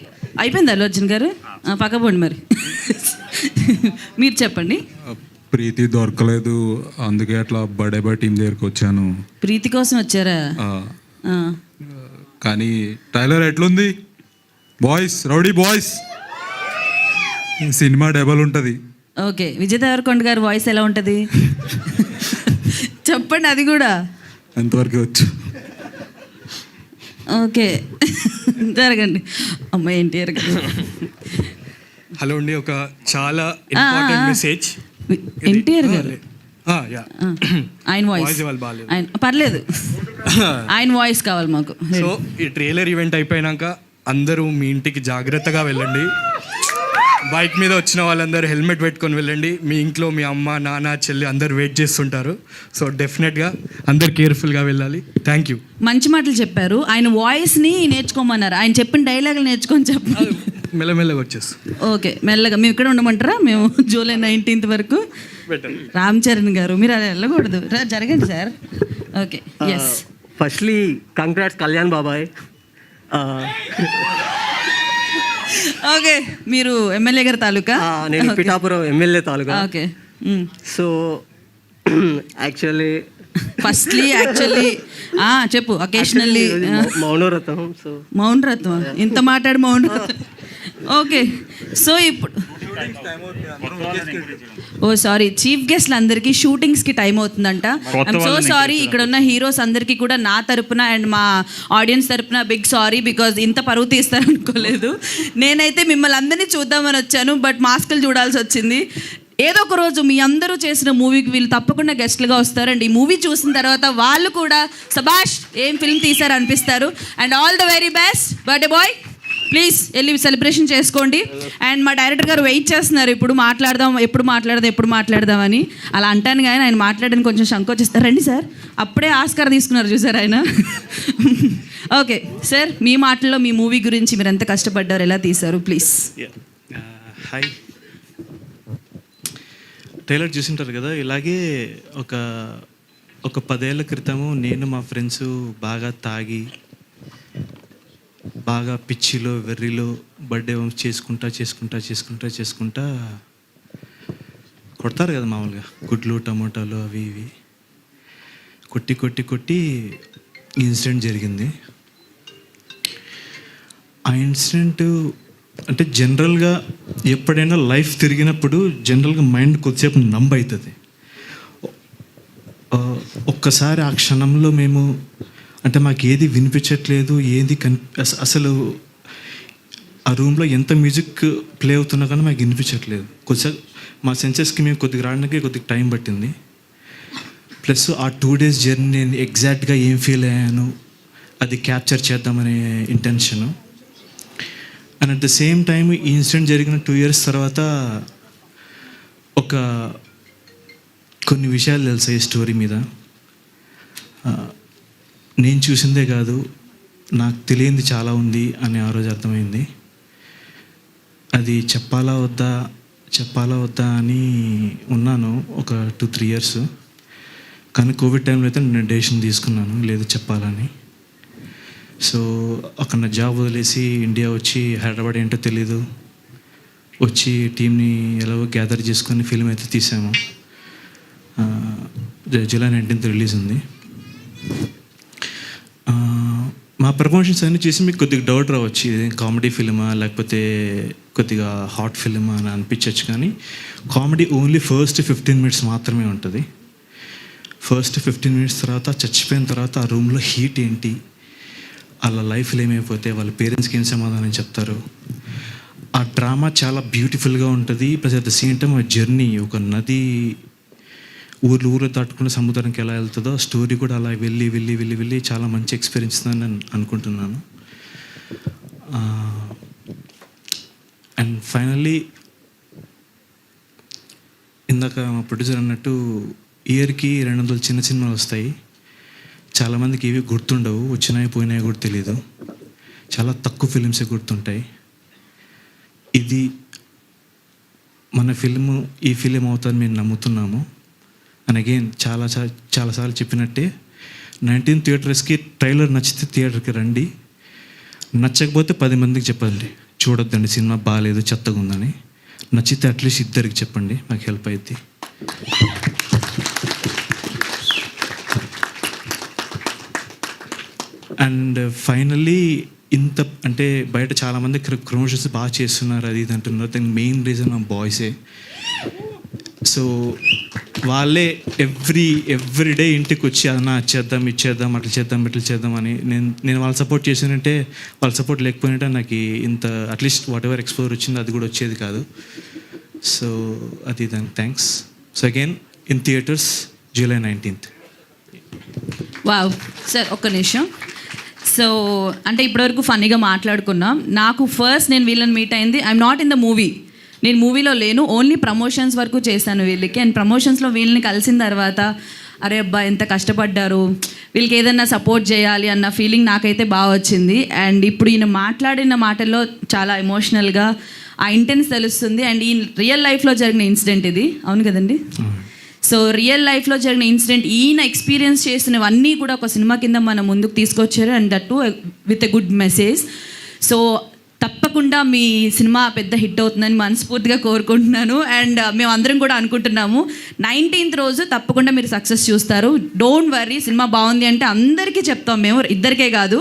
అయిపోయింది అల్లు అర్జున్ గారు, పక్కపోండి మరి. మీరు చెప్పండి. ప్రీతి దొరకలేదు, అందుకే అట్లా బడే టీం దగ్గరికి వచ్చాను. ప్రీతి కోసం వచ్చారా? కానీ ట్రైలర్ ఎట్లుంది boys, rowdy boys? Cinema double ఉంటుంది. ఓకే, విజయ్ దేవరకొండ గారి వాయిస్ ఎలా ఉంటుంది చెప్పండి, అది కూడా ఎంతవరకు వచ్చు. ఓకే, జరగండి. అమ్మాయి ఎన్టీఆర్ గారు. హలో అండి, ఒక చాలా ఇంపార్టెంట్ మెసేజ్. ఎన్టీఆర్ గారు, ఆయన వాయిస్ పర్లేదు, ఆయన వాయిస్ కావాలి మాకు. సో ఈ ట్రైలర్ ఈవెంట్ అయిపోయినాక అందరూ మీ ఇంటికి జాగ్రత్తగా వెళ్ళండి. బైక్ మీద వచ్చిన వాళ్ళందరూ హెల్మెట్ పెట్టుకొని వెళ్ళండి. మీ ఇంట్లో మీ అమ్మ, నాన్న, చెల్లి అందరు వెయిట్ చేస్తుంటారు. సో డెఫినెట్గా అందరు కేర్ఫుల్గా వెళ్ళాలి. Thank you. మంచి మాటలు చెప్పారు. ఆయన వాయిస్ని నేర్చుకోమన్నారు, ఆయన చెప్పిన డైలాగులు నేర్చుకొని చెప్పారు. మెల్లమెల్లగా వచ్చేస్తాం. ఓకే, మెల్లగా. మేము ఇక్కడ ఉండమంటారా? మేము జూలై 19th వరకు. రామ్ చరణ్ గారు, మీరు అలా వెళ్ళకూడదు, జరగండి sir. Okay, yes. Firstly congrats Kalyan బాబాయ్. ఓకే, మీరు ఎమ్మెల్యే గారి తాలూకా? నేను పిఠాపురం ఎమ్మెల్యే తాలూకా. Okay. So actually firstly actually చెప్పు అకేషనల్లీ మౌనవ్రతం. సో మౌనరత్వం ఇంత మాట్లాడు మౌనరత్వం. ఓకే సో ఇప్పుడు ఓ సారీ చీఫ్ గెస్ట్లు అందరికీ షూటింగ్స్కి టైం అవుతుందంట. ఐఎమ్ సో సారీ ఇక్కడ ఉన్న హీరోస్ అందరికీ కూడా నా తరపున అండ్ మా ఆడియన్స్ తరపున బిగ్ సారీ, బికాజ్ ఇంత పరువు తీస్తారనుకోలేదు. నేనైతే మిమ్మల్ని అందరినీ చూద్దామని వచ్చాను, బట్ మాస్కులు చూడాల్సి వచ్చింది. ఏదో ఒక రోజు మీ అందరూ చేసిన మూవీకి వీళ్ళు తప్పకుండా గెస్ట్లుగా వస్తారండి. ఈ మూవీ చూసిన తర్వాత వాళ్ళు కూడా సబాష్ ఏం ఫిల్మ్ తీశారు అనిపిస్తారు. And all the very best birthday boy. Please వెళ్ళి సెలబ్రేషన్ చేసుకోండి. అండ్ మా డైరెక్టర్ గారు వెయిట్ చేస్తున్నారు ఎప్పుడు మాట్లాడదామని. అలా అంటాను కానీ ఆయన మాట్లాడడానికి కొంచెం సంకోచిస్తారు. రండి సార్, అప్పుడే ఆస్కార్ తీసుకున్నారు చూసారు ఆయన. ఓకే సార్, మీ మాటల్లో మీ మూవీ గురించి మీరు ఎంత కష్టపడ్డారు, ఎలా తీశారు ప్లీజ్. హాయ్, ట్రైలర్ చూసింటారు కదా. ఇలాగే ఒక 10 ఏళ్ల క్రితము నేను మా ఫ్రెండ్స్ బాగా తాగి బాగా పిచ్చిలో వెర్రిలో బర్త్డే చేసుకుంటా కొడతారు కదా మామూలుగా గుడ్లు టమోటాలు అవి ఇవి కొట్టి ఇన్సిడెంట్ జరిగింది. ఆ ఇన్సిడెంట్ అంటే జనరల్గా ఎప్పుడైనా లైఫ్ తిరిగినప్పుడు జనరల్గా మైండ్ కొద్దిసేపు నంబ్ అవుతుంది. ఒక్కసారి ఆ క్షణంలో మేము అంటే మాకు ఏది వినిపించట్లేదు, ఏది అసలు ఆ రూమ్లో ఎంత మ్యూజిక్ ప్లే అవుతున్నా కానీ మాకు వినిపించట్లేదు. కొద్దిసేపు మా సెన్సెస్కి మేము కొద్దిగా రావడానికి కొద్దిగా టైం పట్టింది. ప్లస్ ఆ 2 days జర్నీ నేను ఎగ్జాక్ట్గా ఏం ఫీల్ అయ్యాను అది క్యాప్చర్ చేద్దామనే intention. And at the same time ఈ ఇన్సిడెంట్ జరిగిన 2 years తర్వాత కొన్ని విషయాలు తెలుసాయి ఈ స్టోరీ మీద. నేను చూసిందే కాదు, నాకు తెలియంది చాలా ఉంది అని ఆ రోజు అర్థమైంది. అది చెప్పాలా వద్దా అని ఉన్నాను ఒక 2-3 years. కానీ కోవిడ్ టైంలో అయితే నేను డెసిషన్ తీసుకున్నాను లేదు చెప్పాలని. సో అక్కడ నా జాబ్ వదిలేసి ఇండియా వచ్చి హైదరాబాద్ ఏంటో తెలీదు వచ్చి టీంని ఎలాగో గ్యాదర్ చేసుకొని ఫిల్మ్ అయితే తీసాము. July 19th రిలీజ్ ఉంది. మా ప్రమోషన్స్ అన్నీ చూసి మీకు కొద్దిగా డౌట్ రావచ్చు, ఇది కామెడీ ఫిల్మా లేకపోతే కొద్దిగా హాట్ ఫిల్మా అని అనిపించవచ్చు. కానీ కామెడీ ఓన్లీ ఫస్ట్ 15 minutes మాత్రమే ఉంటుంది. ఫస్ట్ 15 minutes తర్వాత చచ్చిపోయిన తర్వాత ఆ రూమ్లో హీట్ ఏంటి, వాళ్ళ లైఫ్లో ఏమైపోతే వాళ్ళ పేరెంట్స్కి ఏం సమాధానం చెప్తారు, ఆ డ్రామా చాలా బ్యూటిఫుల్గా ఉంటుంది. Plus at the same time ఆ జర్నీ ఒక నది ఊర్లు దాటుకుని సముద్రానికి ఎలా వెళ్తుందో స్టోరీ కూడా అలా వెళ్ళి చాలా మంచి ఎక్స్పీరియన్స్ అని నేను అనుకుంటున్నాను. అండ్ ఫైనల్లీ ఇందాక మా ప్రొడ్యూసర్ అన్నట్టు ఇయర్కి 200 చిన్న సినిమాలు వస్తాయి. చాలామందికి ఇవి గుర్తుండవు, వచ్చినాయి పోయినాయి కూడా తెలియదు. చాలా తక్కువ ఫిలిమ్సే గుర్తుంటాయి. ఇది మన ఈ ఫిలిం అవుతుందని మేము నమ్ముతున్నాము. అండ్ అగైన్ చాలాసార్లు చెప్పినట్టే 19 theatersకి ట్రైలర్ నచ్చితే థియేటర్కి రండి, నచ్చకపోతే 10 మందికి చెప్పండి చూడొద్దండి సినిమా బాగాలేదు చెత్తగా ఉందని. నచ్చితే అట్లీస్ట్ 2 చెప్పండి, మాకు హెల్ప్ అవుతుంది. అండ్ ఫైనల్లీ అంటే బయట చాలామంది ప్రమోషన్స్ బాగా చేస్తున్నారు అది ఇది అంటున్నారు. దానికి మెయిన్ రీజన్ మా బాయ్సే. సో వాళ్ళే ఎవ్రీ డే ఇంటికి వచ్చి అన్నా చేద్దాం ఇచ్చేద్దాం అట్లా చేద్దాం అని నేను వాళ్ళ సపోర్ట్ చేసానంటే వాళ్ళ సపోర్ట్ లేకపోయినట్టే నాకు ఇంత అట్లీస్ట్ వాట్ ఎవర్ ఎక్స్పోజర్ వచ్చిందో అది కూడా వచ్చేది కాదు. సో అది దానికి thanks. So again in theatres July 19th. Wow sir ఒక్క నిమిషం. సో అంటే ఇప్పటివరకు ఫన్నీగా మాట్లాడుకున్నాం. నాకు ఫస్ట్ నేను వీళ్ళని మీట్ అయింది, I'm not in the movie, నేను మూవీలో లేను, ఓన్లీ ప్రమోషన్స్ వరకు చేశాను వీళ్ళకి. అండ్ ప్రమోషన్స్లో వీళ్ళని కలిసిన తర్వాత అరే అబ్బా ఎంత కష్టపడ్డారు, వీళ్ళకి ఏదైనా సపోర్ట్ చేయాలి అన్న ఫీలింగ్ నాకైతే బాగా వచ్చింది. అండ్ ఇప్పుడు ఈయన మాట్లాడిన మాటల్లో చాలా ఎమోషనల్గా ఆ ఇంటెన్స్ తెలుస్తుంది. అండ్ ఈ రియల్ లైఫ్లో జరిగిన ఇన్సిడెంట్ ఇది, అవును కదండి? సో రియల్ లైఫ్లో జరిగిన ఇన్సిడెంట్ ఈయన ఎక్స్పీరియన్స్ చేసినవన్నీ కూడా ఒక సినిమా కింద మన ముందుకు తీసుకొచ్చారు. And that to with a good message. So తప్పకుండా తప్పకుండా మీ సినిమా పెద్ద హిట్ అవుతుందని మనస్ఫూర్తిగా కోరుకుంటున్నాను. అండ్ మేమందరం కూడా అనుకుంటున్నాము 19th రోజు తప్పకుండా మీరు సక్సెస్ చూస్తారు. డోంట్ వరీ, సినిమా బాగుంది అంటే అందరికీ చెప్తాం మేము, ఇద్దరికే కాదు.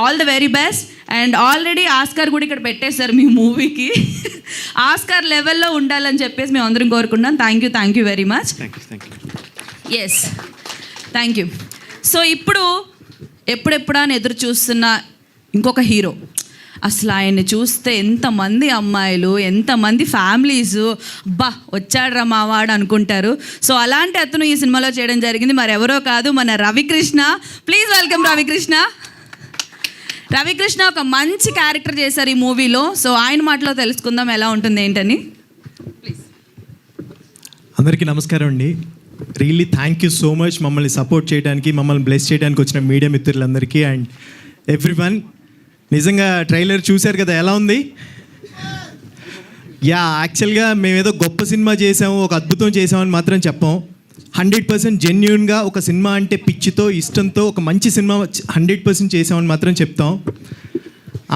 All the very best. And already Oscar కూడా ఇక్కడ పెట్టేశారు మీ మూవీకి. ఆస్కార్ లెవెల్లో ఉండాలని చెప్పేసి మేము అందరం కోరుకుంటున్నాం. Thank you very much. Yes, thank you. So ఇప్పుడు ఎప్పుడెప్పుడా అని ఎదురు చూస్తున్న ఇంకొక హీరో. అసలు ఆయన్ని చూస్తే ఎంతమంది అమ్మాయిలు, ఎంతమంది ఫ్యామిలీస్ బా వచ్చాడ్రా మావాడు అనుకుంటారు. సో అలాంటి అతను ఈ సినిమాలో చేయడం జరిగింది, మరి ఎవరో కాదు మన రవికృష్ణ. Please welcome Ravikrishna. రవికృష్ణ ఒక మంచి క్యారెక్టర్ చేశారు ఈ మూవీలో. సో ఆయన మాటలో తెలుసుకుందాం ఎలా ఉంటుంది ఏంటని. ప్లీజ్. అందరికీ నమస్కారం అండి. Really thank you so much మమ్మల్ని సపోర్ట్ చేయడానికి, మమ్మల్ని బ్లెస్ చేయడానికి వచ్చిన మీడియా మిత్రులందరికీ అండ్ ఎవ్రీవన్. నిజంగా ట్రైలర్ చూశారు కదా, ఎలా ఉంది? యాక్చువల్గా మేమేదో గొప్ప సినిమా చేసాము, ఒక అద్భుతం చేసామని మాత్రం చెప్పాం. 100% జెన్యూన్గా ఒక సినిమా అంటే పిచ్చితో, ఇష్టంతో ఒక మంచి సినిమా 100% చేసామని మాత్రం చెప్తాం.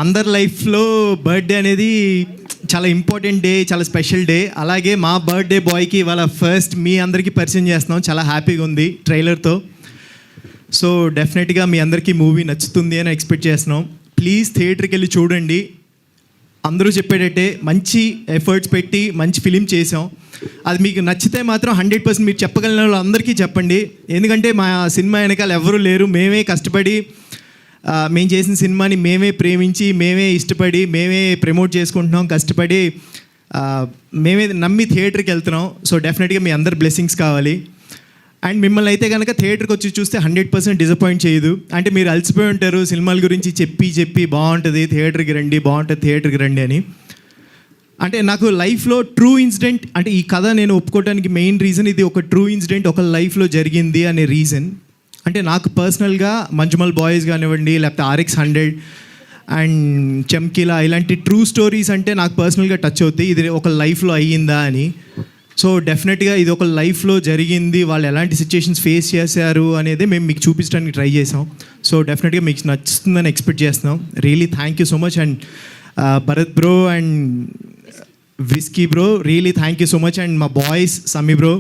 అందరి లైఫ్లో బర్త్డే అనేది చాలా ఇంపార్టెంట్ డే, చాలా స్పెషల్ డే. అలాగే మా బర్త్డే బాయ్కి ఇవాళ ఫస్ట్ మీ అందరికీ పరిచయం చేస్తున్నాం. చాలా హ్యాపీగా ఉంది ట్రైలర్తో. సో డెఫినెట్గా మీ అందరికీ మూవీ నచ్చుతుంది అని ఎక్స్పెక్ట్ చేస్తున్నాం. ప్లీజ్ థియేటర్కి వెళ్ళి చూడండి. అందరూ చెప్పేటట్టే మంచి ఎఫర్ట్స్ పెట్టి మంచి ఫిలిం చేసాం. అది మీకు నచ్చితే మాత్రం 100% మీరు చెప్పగలిగిన వాళ్ళు అందరికీ చెప్పండి. ఎందుకంటే మా సినిమా వెనకాల ఎవరూ లేరు, మేమే కష్టపడి మేము చేసిన సినిమాని మేమే ప్రేమించి, మేమే ఇష్టపడి, మేమే ప్రమోట్ చేసుకుంటున్నాం, కష్టపడి మేమే నమ్మి థియేటర్కి వెళ్తున్నాం. సో డెఫినెట్గా మీ అందరి బ్లెస్సింగ్స్ కావాలి. అండ్ మిమ్మల్ని అయితే కనుక థియేటర్కి వచ్చి చూస్తే 100% డిసప్పాయింట్ చేయదు. అంటే మీరు అలసిపోయి ఉంటారు సినిమాల గురించి చెప్పి బాగుంటుంది థియేటర్కి రండి, బాగుంటుంది థియేటర్కి రండి అని. అంటే నాకు లైఫ్లో ట్రూ ఇన్సిడెంట్, అంటే ఈ కథ నేను ఒప్పుకోవడానికి మెయిన్ రీజన్ ఇది ఒక ట్రూ ఇన్సిడెంట్ ఒక లైఫ్లో జరిగింది అనే రీజన్. అంటే నాకు పర్సనల్గా మంజుమల్ బాయ్స్ కానివ్వండి, లేకపోతే RX100 అండ్ చమ్కీలా ఇలాంటి ట్రూ స్టోరీస్ అంటే నాకు పర్సనల్గా టచ్ అవుతాయి. ఇది ఒక లైఫ్లో అయ్యిందా అని. సో డెఫినెట్గా ఇది ఒక లైఫ్లో జరిగింది, వాళ్ళు ఎలాంటి సిచ్యుయేషన్స్ ఫేస్ చేశారు అనేది మేము మీకు చూపించడానికి ట్రై చేసాం. సో డెఫినెట్గా మీకు నచ్చుతుందని ఎక్స్పెక్ట్ చేస్తున్నాం. Really thank you so much. And Bharat bro and whisky bro, really thank you so much. And మా బాయ్స్ సమీ బ్రో,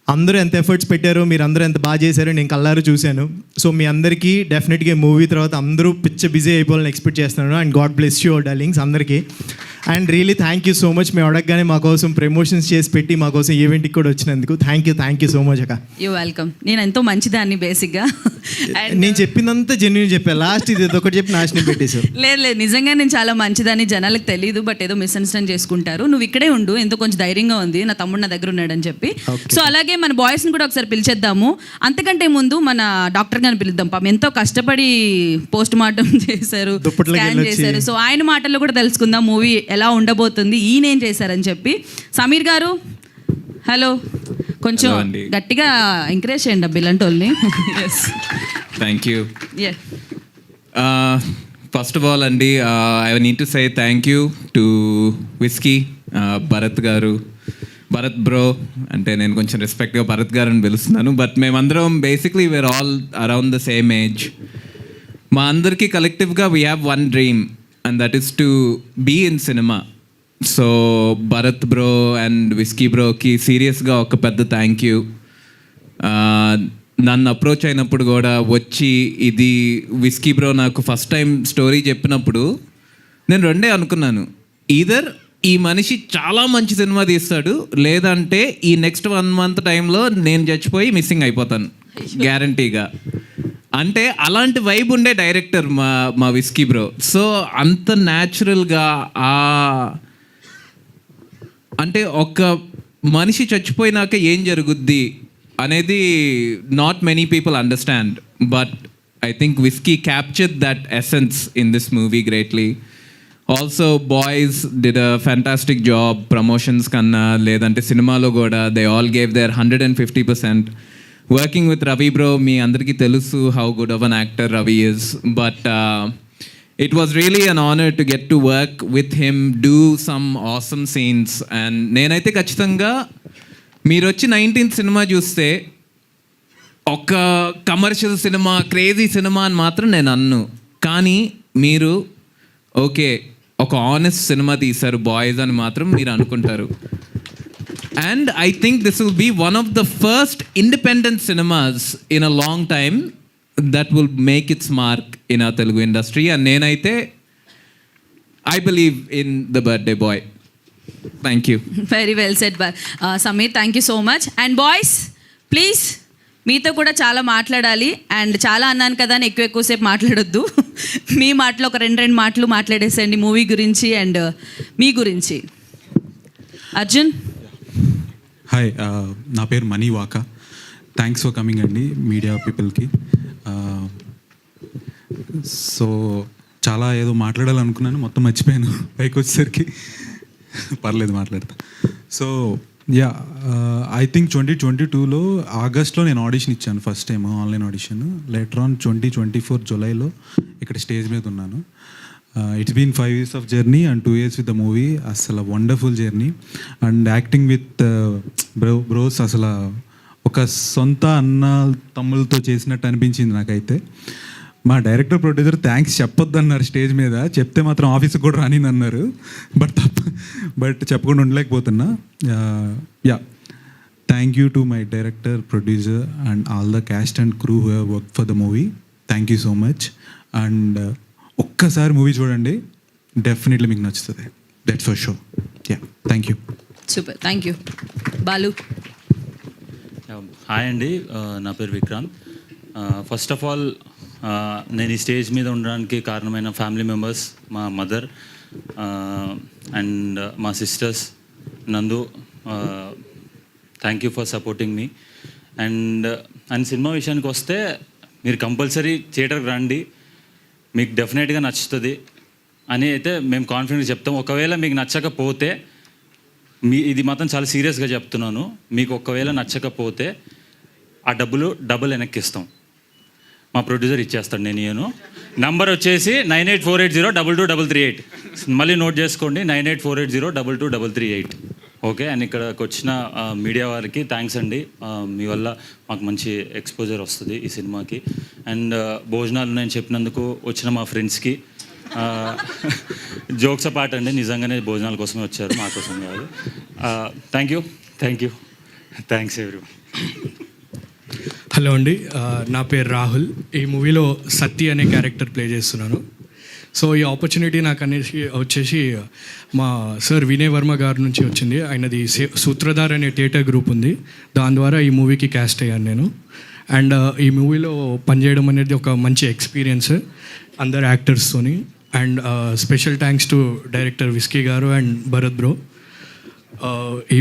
అందరూ ఎంత ఎఫర్ట్స్ పెట్టారో, మీరు అందరూ ఎంత బాగా చేశారో నేను కళ్ళారు చూశాను. సో మీ అందరికీ డెఫినెట్గా మూవీ తర్వాత అందరూ బిజీ అయిపోవాలని ఎక్స్పెక్ట్ చేస్తున్నాను. And God bless you all darlings అందరికీ. And really thank you so much. మేము అడగగానే మా కోసం ప్రమోషన్స్ చేసి పెట్టి మా కోసం ఈవెంట్కి కూడా వచ్చినందుకు థ్యాంక్ యూ సో మచ్ అక్క. You welcome. నేను ఎంతో మంచిదాన్ని బేసిక్గా. నేను చెప్పిందంతా జెన్యూన్ చెప్పా, లాస్ట్ ఇది ఒకటి చెప్పి నాశనం పెట్టేశారు. లేదు నిజంగా నేను చాలా మంచిదాన్ని, జనాలకు తెలియదు, బట్ ఏదో మిస్అండర్స్టాండ్ చేసుకుంటారు. నువ్వు ఇక్కడే ఉండు, ఎంతో కొంచెం ధైర్యంగా ఉంది, నా తమ్ముడు నా దగ్గర ఉన్నాడని చెప్పి. సో అలాగే మన బాయ్స్ని కూడా ఒకసారి పిలిచేద్దాము. అంతకంటే ముందు మన డాక్టర్ గారిని పిలుద్దాం. పాపం ఎంతో కష్టపడి పోస్ట్ మార్టం చేశారు, స్కాన్ చేశారు. సో ఆయన మాటల్లో కూడా తెలుసుకుందాం మూవీ ఎలా ఉండబోతుంది, ఈయనేం చేశారని చెప్పి. సమీర్ గారు హలో, కొంచెం గట్టిగా ఎంకరేజ్ చేయండి ఇలాంటి వాళ్ళని. Thank you. First of all అండి, I need to say thank you to Whisky, Bharat గారు, భరత్ బ్రో. అంటే నేను కొంచెం రెస్పెక్ట్గా భరత్ గారు అని పిలుస్తున్నాను. బట్ మేమందరం basically we are all around the same age. మా అందరికీ కలెక్టివ్గా we have one dream and that is to be in cinema. So Bharat bro and Whisky బ్రోకి సీరియస్గా ఒక పెద్ద థ్యాంక్ యూ. నన్ను అప్రోచ్ అయినప్పుడు కూడా వచ్చి, ఇది విస్కీ బ్రో నాకు ఫస్ట్ టైం స్టోరీ చెప్పినప్పుడు నేను రెండే అనుకున్నాను, ఈదర్ ఈ మనిషి చాలా మంచి సినిమా తీస్తాడు, లేదంటే ఈ నెక్స్ట్ 1 month టైంలో నేను చచ్చిపోయి మిస్సింగ్ అయిపోతాను గ్యారంటీగా. అంటే అలాంటి వైబ్ ఉండే డైరెక్టర్ మా విస్కీ బ్రో. సో అంత న్యాచురల్గా అంటే ఒక మనిషి చచ్చిపోయినాక ఏం జరుగుద్ది అనేది not many people understand, but I think whisky captured that essence in this movie greatly. Also boys did a fantastic job, promotions కన్నా లేదంటే సినిమాలో కూడా they all gave their 150%. Working with Ravi bro, మీ అందరికీ తెలుసు how good of an actor Ravi is, but it was really an honor to get to work with him, do some awesome scenes. And నేనైతే ఖచ్చితంగా మీరు వచ్చి 19th సినిమా చూస్తే ఒక commercial cinema, crazy cinema అని మాత్రం నేను అన్ను. కానీ మీరు ఓకే ఒక ఆనెస్ట్ సినిమా తీశారు బాయ్స్ అని మాత్రం మీరు అనుకుంటారు. And I think this will be one of the first independent cinemas in a long time that will make its mark in ఆ తెలుగు ఇండస్ట్రీ. అండ్ నేనైతే I believe in the birthday boy. Thank you. Very well said Sameer, thank you so much. And boys please, మీతో కూడా చాలా మాట్లాడాలి. And చాలా అన్నాను కదా అని ఎక్కువసేపు మాట్లాడొద్దు. మీ మాటలు ఒక రెండు మాటలు మాట్లాడేసండి మూవీ గురించి అండ్ మీ గురించి. అర్జున్. హాయ్, నా పేరు Mani Vaka. Thanks for coming అండి మీడియా పీపుల్కి. సో చాలా ఏదో మాట్లాడాలనుకున్నాను, మొత్తం మర్చిపోయాను పైకి వచ్చేసరికి. పర్లేదు, మాట్లాడతా. సో యా, ఐ థింక్ 2022లో ఆగస్ట్లో నేను ఆడిషన్ ఇచ్చాను first time, online audition. Later on 2024 జూలైలో ఇక్కడ స్టేజ్ మీద ఉన్నాను. It's been 5 years of journey and 2 years with the movie. అసలు wonderful journey. And acting with bros అసలు ఒక సొంత అన్న తమ్ములతో చేసినట్టు అనిపించింది నాకైతే. మా డైరెక్టర్ ప్రొడ్యూసర్ థ్యాంక్స్ చెప్పొద్దు అన్నారు స్టేజ్ మీద, చెప్తే మాత్రం ఆఫీస్కి కూడా రానిది అన్నారు. బట్ చెప్పకుండా ఉండలేకపోతున్నా. Yeah, thank you to my director, producer and all the cast and crew who have work for the movie. Thank you so much. And ఒక్కసారి మూవీ చూడండి, డెఫినెట్లీ మీకు నచ్చుతుంది. That's for sure. Yeah, thank you. Super, thank you. Balu. Hi అండి, నా పేరు Vikrant. First of all నేను ఈ stage మీద ఉండడానికి కారణమైన ఫ్యామిలీ మెంబర్స్, మా మదర్ అండ్ మా సిస్టర్స్, నందు. Thank you for supporting me. And cinema విషయానికి వస్తే మీరు కంపల్సరీ థియేటర్కి రండి, మీకు డెఫినెట్గా నచ్చుతుంది అని అయితే మేము కాన్ఫిడెంట్గా చెప్తాం. ఒకవేళ మీకు నచ్చకపోతే, ఇది మాత్రం చాలా సీరియస్గా చెప్తున్నాను, మీకు ఒకవేళ నచ్చకపోతే ఆ డబ్బులు వెనక్కి ఇస్తాం. మా ప్రొడ్యూసర్ ఇచ్చేస్తాడు, నేను నంబర్ వచ్చేసి 9848022338. మళ్ళీ నోట్ చేసుకోండి, 9848022338. ఓకే. అండ్ ఇక్కడికి వచ్చిన మీడియా వారికి థ్యాంక్స్ అండి. మీ వల్ల మాకు మంచి ఎక్స్పోజర్ వస్తుంది ఈ సినిమాకి. అండ్ భోజనాలు నేను చెప్పినందుకు వచ్చిన మా ఫ్రెండ్స్కి జోక్స్ అపార్ట్ అండి, నిజంగానే భోజనాల కోసమే వచ్చారు, మా కోసం కాదు. Thank you. Thanks everyone. Hello అండి, నా పేరు రాహుల్. ఈ మూవీలో సత్తి అనే క్యారెక్టర్ ప్లే చేస్తున్నాను. సో ఈ ఆపర్చునిటీ నాకు అనేసి వచ్చేసి మా సార్ వినయ్ వర్మ గారి నుంచి వచ్చింది. ఆయనది సూత్రధార్ అనే థియేటర్ గ్రూప్ ఉంది, దాని ద్వారా ఈ మూవీకి క్యాస్ట్ అయ్యాను నేను. అండ్ ఈ మూవీలో పనిచేయడం అనేది ఒక మంచి ఎక్స్పీరియన్స్ అందరు యాక్టర్స్తోని. And special thanks to director whisky గారు అండ్ భరత్ బ్రో. ఈ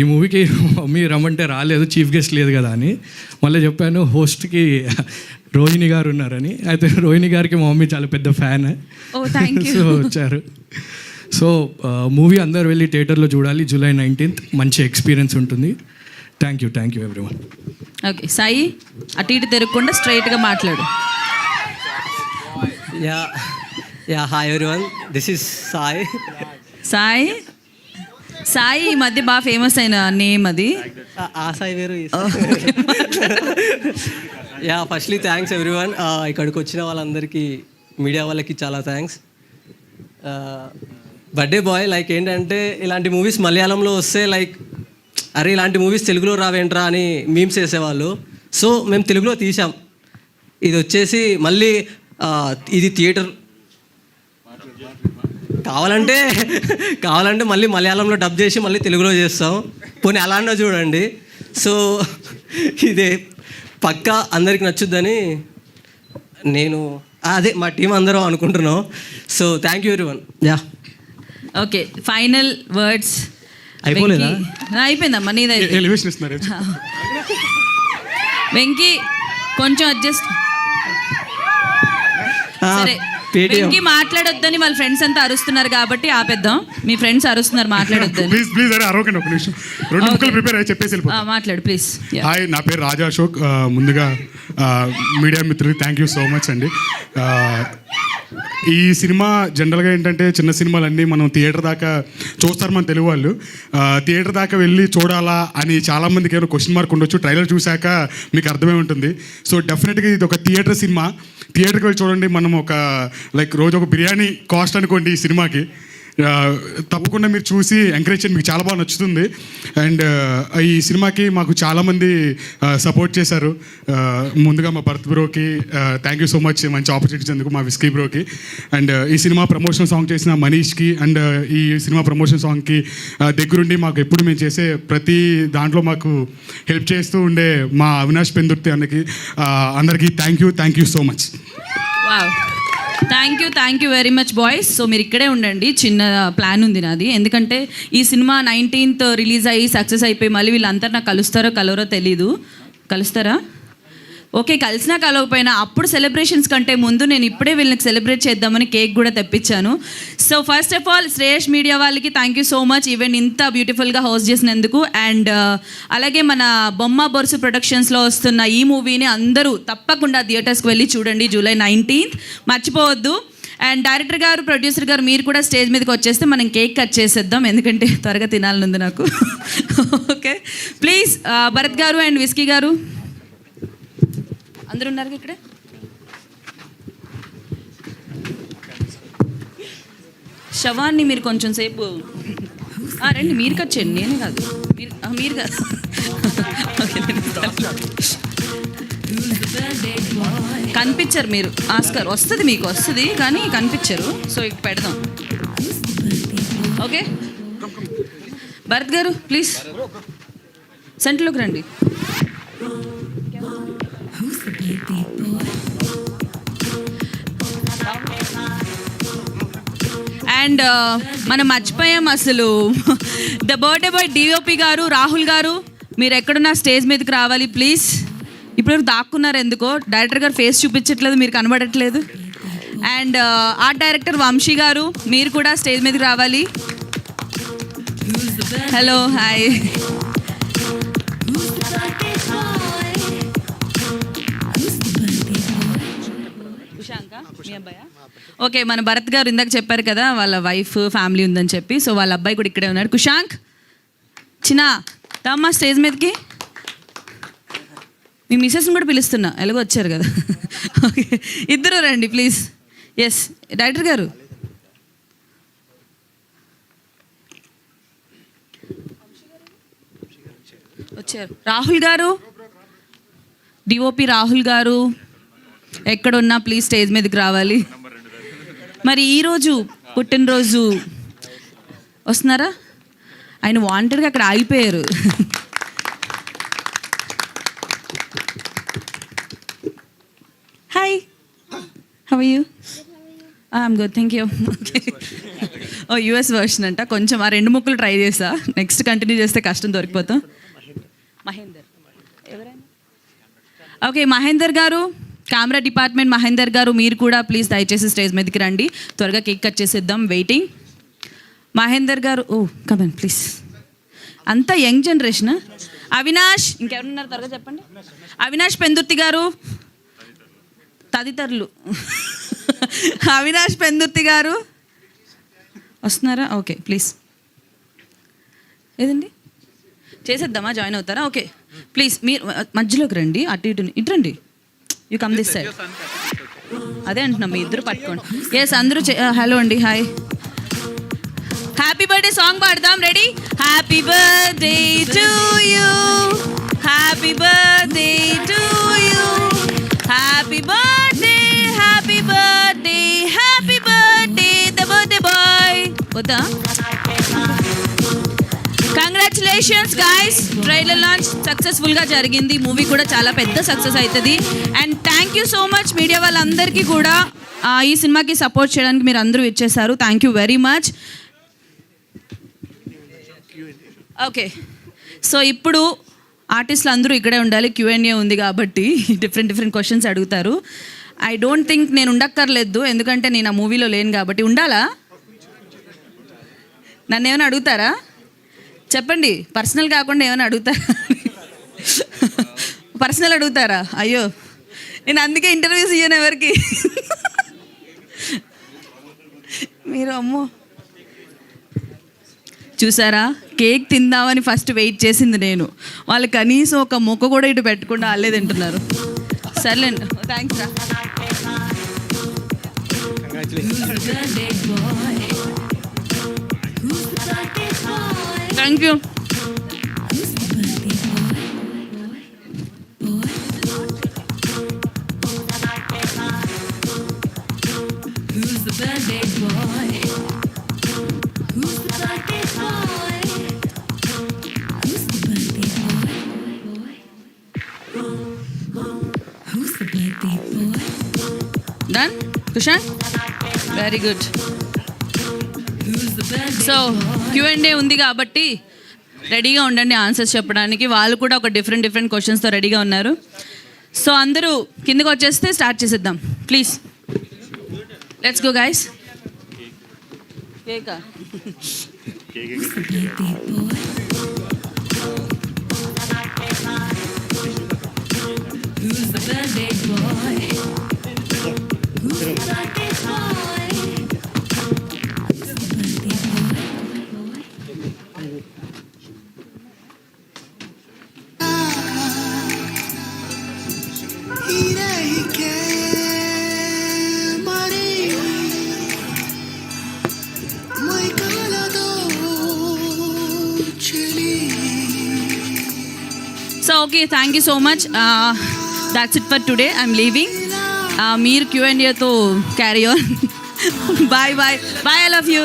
మూవీకి మమ్మీ రమ్మంటే రాలేదు, చీఫ్ గెస్ట్ లేదు కదా అని. మళ్ళీ చెప్పాను హోస్ట్కి రోహిణి గారు ఉన్నారని. అయితే రోహిణి గారికి మా మమ్మీ చాలా పెద్ద ఫ్యాన్, సో వచ్చారు. సో మూవీ అందరు వెళ్ళి థియేటర్లో చూడాలి. July 19th మంచి ఎక్స్పీరియన్స్ ఉంటుంది. Thank you everyone. Okay, Sai అటు ఇటు తిరగకుండా స్ట్రైట్గా మాట్లాడు. Yeah hi everyone, this is Sai. Sai ఈ మధ్య బాగా ఫేమస్ అయిన నేమ్ అది. ఆ సాయి వేరు. Yeah, firstly thanks everyone. ఇక్కడికి వచ్చిన వాళ్ళందరికీ, మీడియా వాళ్ళకి చాలా థ్యాంక్స్. బర్త్డే బాయ్ లైక్ ఏంటంటే, ఇలాంటి మూవీస్ మలయాళంలో వస్తే లైక్ అరే ఇలాంటి మూవీస్ తెలుగులో రావేంట్రా అని మీమ్స్ వేసేవాళ్ళు. సో మేము తెలుగులో తీసాం. ఇది వచ్చేసి మళ్ళీ ఇది థియేటర్ కావాలంటే మళ్ళీ మలయాళంలో డబ్ చేసి మళ్ళీ తెలుగులో చేస్తాం, పోనీ అలాంటి చూడండి. సో ఇదే పక్కా అందరికి నచ్చుద్దని నేను అదే మా టీం అందరం అనుకుంటున్నాం. So thank you everyone. Yeah, okay, final words. అయిపోలేదా? అయిపోయిందమ్మా, నీదైతే. వెంకీ కొంచెం అడ్జస్ట్. సరే, వెంకీ మాట్లాడొద్దని వాళ్ళ ఫ్రెండ్స్ అంతా అరుస్తున్నారు కాబట్టి ఆపేద్దాం. మీ ఫ్రెండ్స్ అరుస్తున్నారు, మాట్లాడొద్దని. ప్లీజ్ అరే అరవకండి, ఒక నిమిషం. 2 ముక్కలు ప్రిపేర్ అయ్యి చెప్పేసి మాట్లాడు ప్లీజ్. హాయ్, నా పేరు రాజా అశోక్. ముందుగా మీడియా మిత్రులకి థ్యాంక్ యూ సో మచ్ అండి. ఈ సినిమా జనరల్గా ఏంటంటే చిన్న సినిమాలన్నీ మనం థియేటర్ దాకా చూస్తారు మన తెలుగు వాళ్ళు. థియేటర్ దాకా వెళ్ళి చూడాలా అని చాలామందికి ఏమైనా క్వశ్చన్ మార్క్ ఉండొచ్చు. ట్రైలర్ చూశాక మీకు అర్థమై ఉంటుంది. సో డెఫినెట్గా ఇది ఒక థియేటర్ సినిమా. థియేటర్కి వెళ్ళి చూడండి. మనం ఒక రోజు ఒక బిర్యానీ కాస్ట్ అనుకోండి ఈ సినిమాకి. తప్పకుండా మీరు చూసి ఎంకరేజ్ చేయండి, మీకు చాలా బాగా నచ్చుతుంది. అండ్ ఈ సినిమాకి మాకు చాలామంది సపోర్ట్ చేశారు. ముందుగా మా భరత్ బ్రోకి థ్యాంక్ యూ సో మచ్, మంచి ఆపర్చునిటీ ఇచ్చేందుకు, మా విస్కీ బ్రోకి. అండ్ ఈ సినిమా ప్రమోషన్ సాంగ్ చేసిన మనీష్కి, అండ్ ఈ సినిమా ప్రమోషన్ సాంగ్కి దగ్గరుండి మాకు ఎప్పుడు మేము చేసే ప్రతి దాంట్లో మాకు హెల్ప్ చేస్తూ ఉండే మా అవినాష్ పెందుర్తి అన్నకి అందరికీ thank you so much. Wow, thank you very much boys. So మీరు ఇక్కడే ఉండండి, చిన్న ప్లాన్ ఉంది నాది. ఎందుకంటే ఈ సినిమా 19th రిలీజ్ అయ్యి సక్సెస్ అయిపోయి మళ్ళీ వీళ్ళంతా నాకు కలుస్తారో కలవరో తెలీదు. కలుస్తారా? ఓకే, కలిసినా కలవకపోయినా అప్పుడు సెలబ్రేషన్స్ కంటే ముందు నేను ఇప్పుడే వీళ్ళకి సెలబ్రేట్ చేద్దామని కేక్ కూడా తెప్పించాను. So first of all Shreyas media వాళ్ళకి thank you so much, event ఇంత బ్యూటిఫుల్గా హోస్ట్ చేసినందుకు. అండ్ అలాగే మన బొమ్మ బొరుసు ప్రొడక్షన్స్లో వస్తున్న ఈ మూవీని అందరూ తప్పకుండా థియేటర్స్కి వెళ్ళి చూడండి, July 19th మర్చిపోవద్దు. అండ్ డైరెక్టర్ గారు, ప్రొడ్యూసర్ గారు మీరు కూడా స్టేజ్ మీదకి వచ్చేస్తే మనం కేక్ కట్ చేసేద్దాం, ఎందుకంటే త్వరగా తినాలనుంది నాకు. ఓకే ప్లీజ్, భరత్ గారు అండ్ విస్కీ గారు అందరూ ఉన్నారు ఇక్కడే. శవాన్ని మీరు కొంచెం సేపు రండి, మీరు కట్ చేయండి, నేనే కాదు, మీరు కాదు. కనిపించరు మీరు, ఆస్కార్ వస్తుంది, మీకు వస్తుంది కానీ కనిపించరు. సో ఇక పెడదాం. ఓకే భరత్ గారు ప్లీజ్ సెంటర్లోకి రండి. అండ్ మనం మర్చిపోయాం అసలు, ద బర్త్డే బాయ్ డిఓపి గారు, రాహుల్ గారు మీరు ఎక్కడున్నా స్టేజ్ మీదకి రావాలి ప్లీజ్. ఇప్పుడు దాక్కున్నారు ఎందుకో, డైరెక్టర్ గారు ఫేస్ చూపించట్లేదు, మీరు కనబడట్లేదు. అండ్ ఆర్ట్ డైరెక్టర్ వంశీ గారు మీరు కూడా స్టేజ్ మీదకి రావాలి. Hello, hi. మీ అబ్బాయా? ఓకే, మన భరత్ గారు ఇందాక చెప్పారు కదా వాళ్ళ వైఫ్ ఫ్యామిలీ ఉందని చెప్పి, సో వాళ్ళ అబ్బాయి కూడా ఇక్కడే ఉన్నాడు. కుషాంక్ చిన్న తమ్మా స్టేజ్ మీదకి. మీ మిసెస్ని కూడా పిలుస్తున్నా, ఎలాగో వచ్చారు కదా. ఓకే ఇద్దరు రండి ప్లీజ్. ఎస్ డైరెక్టర్ గారు వచ్చారు. రాహుల్ గారు, డిఓపి రాహుల్ గారు ఎక్కడున్నా ప్లీజ్ స్టేజ్ మీదకి రావాలి. మరి ఈరోజు పుట్టినరోజు వస్తున్నారా? ఆయన వాంటెడ్గా అక్కడ ఆగిపోయారు. Hi, how are you? I'm good, thank you. Okay, oh US version అంట, కొంచెం ఆ 2 ముక్కలు ట్రై చేసా, నెక్స్ట్ కంటిన్యూ చేస్తే కష్టం దొరికిపోతాం. మహేందర్ ఎవరైనా? ఓకే మహేందర్ గారు, కెమెరా డిపార్ట్మెంట్ మహేందర్ గారు మీరు కూడా ప్లీజ్ దయచేసి స్టేజ్ మీదకి రండి, త్వరగా కేక్ కట్ చేసేద్దాం, వెయిటింగ్. మహేందర్ గారు, ఓ కమన్ ప్లీజ్. అంతా యంగ్ జనరేషన్. అవినాష్, ఇంకెవరున్నారు త్వరగా చెప్పండి. అవినాష్ పెందుర్తి గారు, తదితరులు. అవినాష్ పెందుర్తి గారు వస్తున్నారా? Okay please. ఏదండి చేసేద్దామా, జాయిన్ అవుతారా? ఓకే ప్లీజ్ మీరు మధ్యలోకి రండి, అటు ఇటు రండి. You come this side. అదే అంటున్నాం, మీ ఇద్దరు పట్టుకోండి. ఎస్ అందరూ హలో అండి, హాయ్. హ్యాపీ బర్త్డే సాంగ్ పాడదాం, ready? Happy birthday to you, happy birthday to you, happy birthday, happy birthday, happy birthday the birthday bye. వద్దా? కంగ్రాచులేషన్స్ గైస్, ట్రైలర్ లాంచ్ సక్సెస్ఫుల్గా జరిగింది, మూవీ కూడా చాలా పెద్ద సక్సెస్ అవుతుంది. And thank you so much media వాళ్ళందరికీ కూడా ఈ సినిమాకి సపోర్ట్ చేయడానికి మీరు అందరూ ఇచ్చేసారు, thank you very much. Okay so ఇప్పుడు ఆర్టిస్టులు అందరూ ఇక్కడే ఉండాలి, Q&A ఉంది కాబట్టి డిఫరెంట్ క్వశ్చన్స్ అడుగుతారు. ఐ డోంట్ థింక్ నేను ఉండక్కర్లేదు, ఎందుకంటే నేను ఆ మూవీలో లేను కాబట్టి. ఉండాలా? నన్ను ఏమైనా అడుగుతారా? చెప్పండి, పర్సనల్ కాకుండా ఏమైనా అడుగుతారా? పర్సనల్ అడుగుతారా? అయ్యో నేను అందుకే ఇంటర్వ్యూస్ ఇయ్యను ఎవరికి. మీరు అమ్మో చూసారా, కేక్ తిందామని ఫస్ట్ వెయిట్ చేసింది నేను, వాళ్ళు కనీసం ఒక మొక్క కూడా ఇటు పెట్టకుండా వాళ్ళే తింటున్నారు. సర్లేండి, థ్యాంక్స్ రా. Thank you. Done cushion, very good. So Q&A ఉంది కాబట్టి రెడీగా ఉండండి ఆన్సర్స్ చెప్పడానికి. వాళ్ళు కూడా ఒక డిఫరెంట్ క్వశ్చన్స్తో రెడీగా ఉన్నారు. సో అందరూ కిందకు వచ్చేస్తే స్టార్ట్ చేసేద్దాం ప్లీజ్. Let's go guys. కేకా so okay, thank you so much. That's it for today. I'm leaving. మీరు Q&Aతో carry on. Bye bye bye, I love you.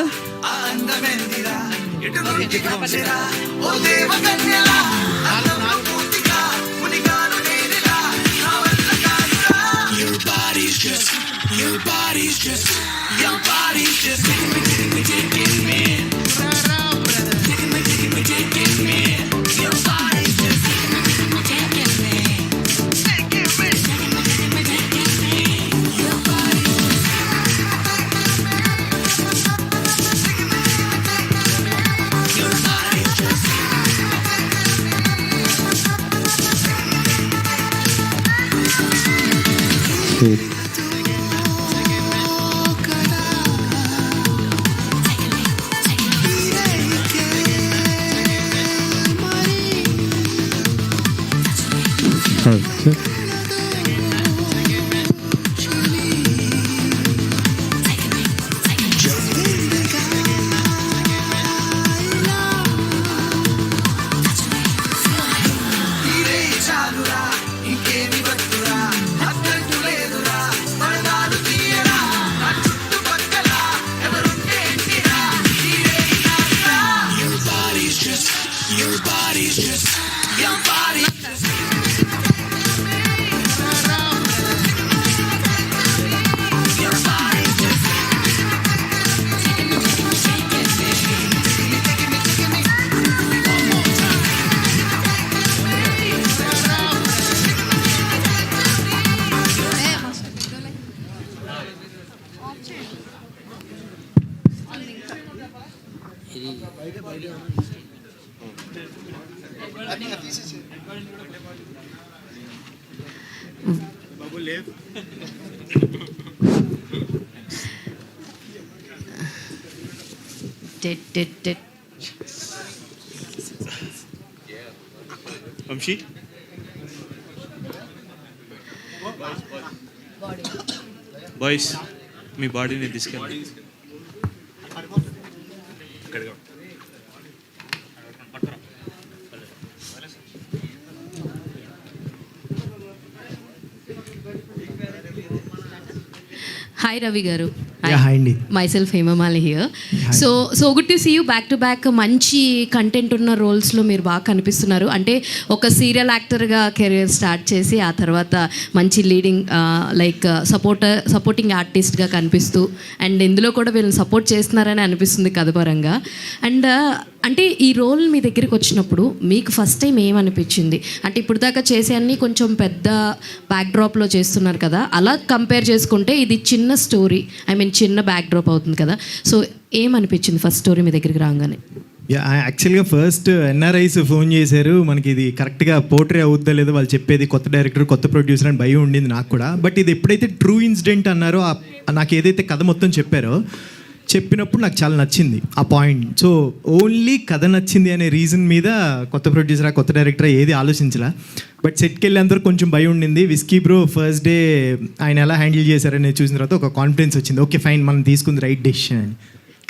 Vamshi boys, మీ బాడీని తీసుకెళ్ళండి. హాయ్ రవి గారు. హాయ్ అండి. Myself Hemamali here. So good to see you back to back. మంచి content ఉన్న రోల్స్లో మీరు బాగా కనిపిస్తున్నారు. అంటే ఒక సీరియల్ యాక్టర్గా కెరియర్ స్టార్ట్ చేసి ఆ తర్వాత మంచి లీడింగ్ లైక్ సపోర్టింగ్ ఆర్టిస్ట్గా కనిపిస్తూ అండ్ ఇందులో కూడా వీళ్ళని సపోర్ట్ చేస్తున్నారని అనిపిస్తుంది కథపరంగా. అండ్ అంటే ఈ రోల్ మీ దగ్గరికి వచ్చినప్పుడు మీకు ఫస్ట్ టైం ఏమనిపించింది? అంటే ఇప్పుడు దాకా చేసే అన్నీ కొంచెం పెద్ద బ్యాక్డ్రాప్లో చేస్తున్నారు కదా, అలా కంపేర్ చేసుకుంటే ఇది చిన్న స్టోరీ, ఐ మీన్ చిన్న బ్యాక్డ్రాప్ అవుతుంది కదా. సో ఏమనిపించింది ఫస్ట్ స్టోరీ మీ దగ్గరికి రాగానే? యాక్చువల్గా ఫస్ట్ ఎన్ఆర్ఐస్ ఫోన్ చేశారు, మనకి ఇది కరెక్ట్గా పోర్ట్రే అవుద్దా లేదో వాళ్ళు చెప్పేది, కొత్త డైరెక్టర్ కొత్త ప్రొడ్యూసర్ అని భయం ఉండింది నాకు కూడా. బట్ ఇది ఎప్పుడైతే ట్రూ ఇన్సిడెంట్ అన్నారో, నాకు ఏదైతే కథ మొత్తం చెప్పారో చెప్పినప్పుడు నాకు చాలా నచ్చింది ఆ పాయింట్. సో ఓన్లీ కథ నచ్చింది అనే రీజన్ మీద కొత్త ప్రొడ్యూసరా కొత్త డైరెక్టరా ఏది ఆలోచించలా. బట్ సెట్కి వెళ్ళేందరూ కొంచెం భయం ఉండింది. విస్కీ బ్రో ఫస్ట్ డే ఆయన ఎలా హ్యాండిల్ చేశారనేది చూసిన తర్వాత ఒక కాన్ఫిడెన్స్ వచ్చింది. ఓకే ఫైన్, మనం తీసుకుంది రైట్ డెసిషన్ అని.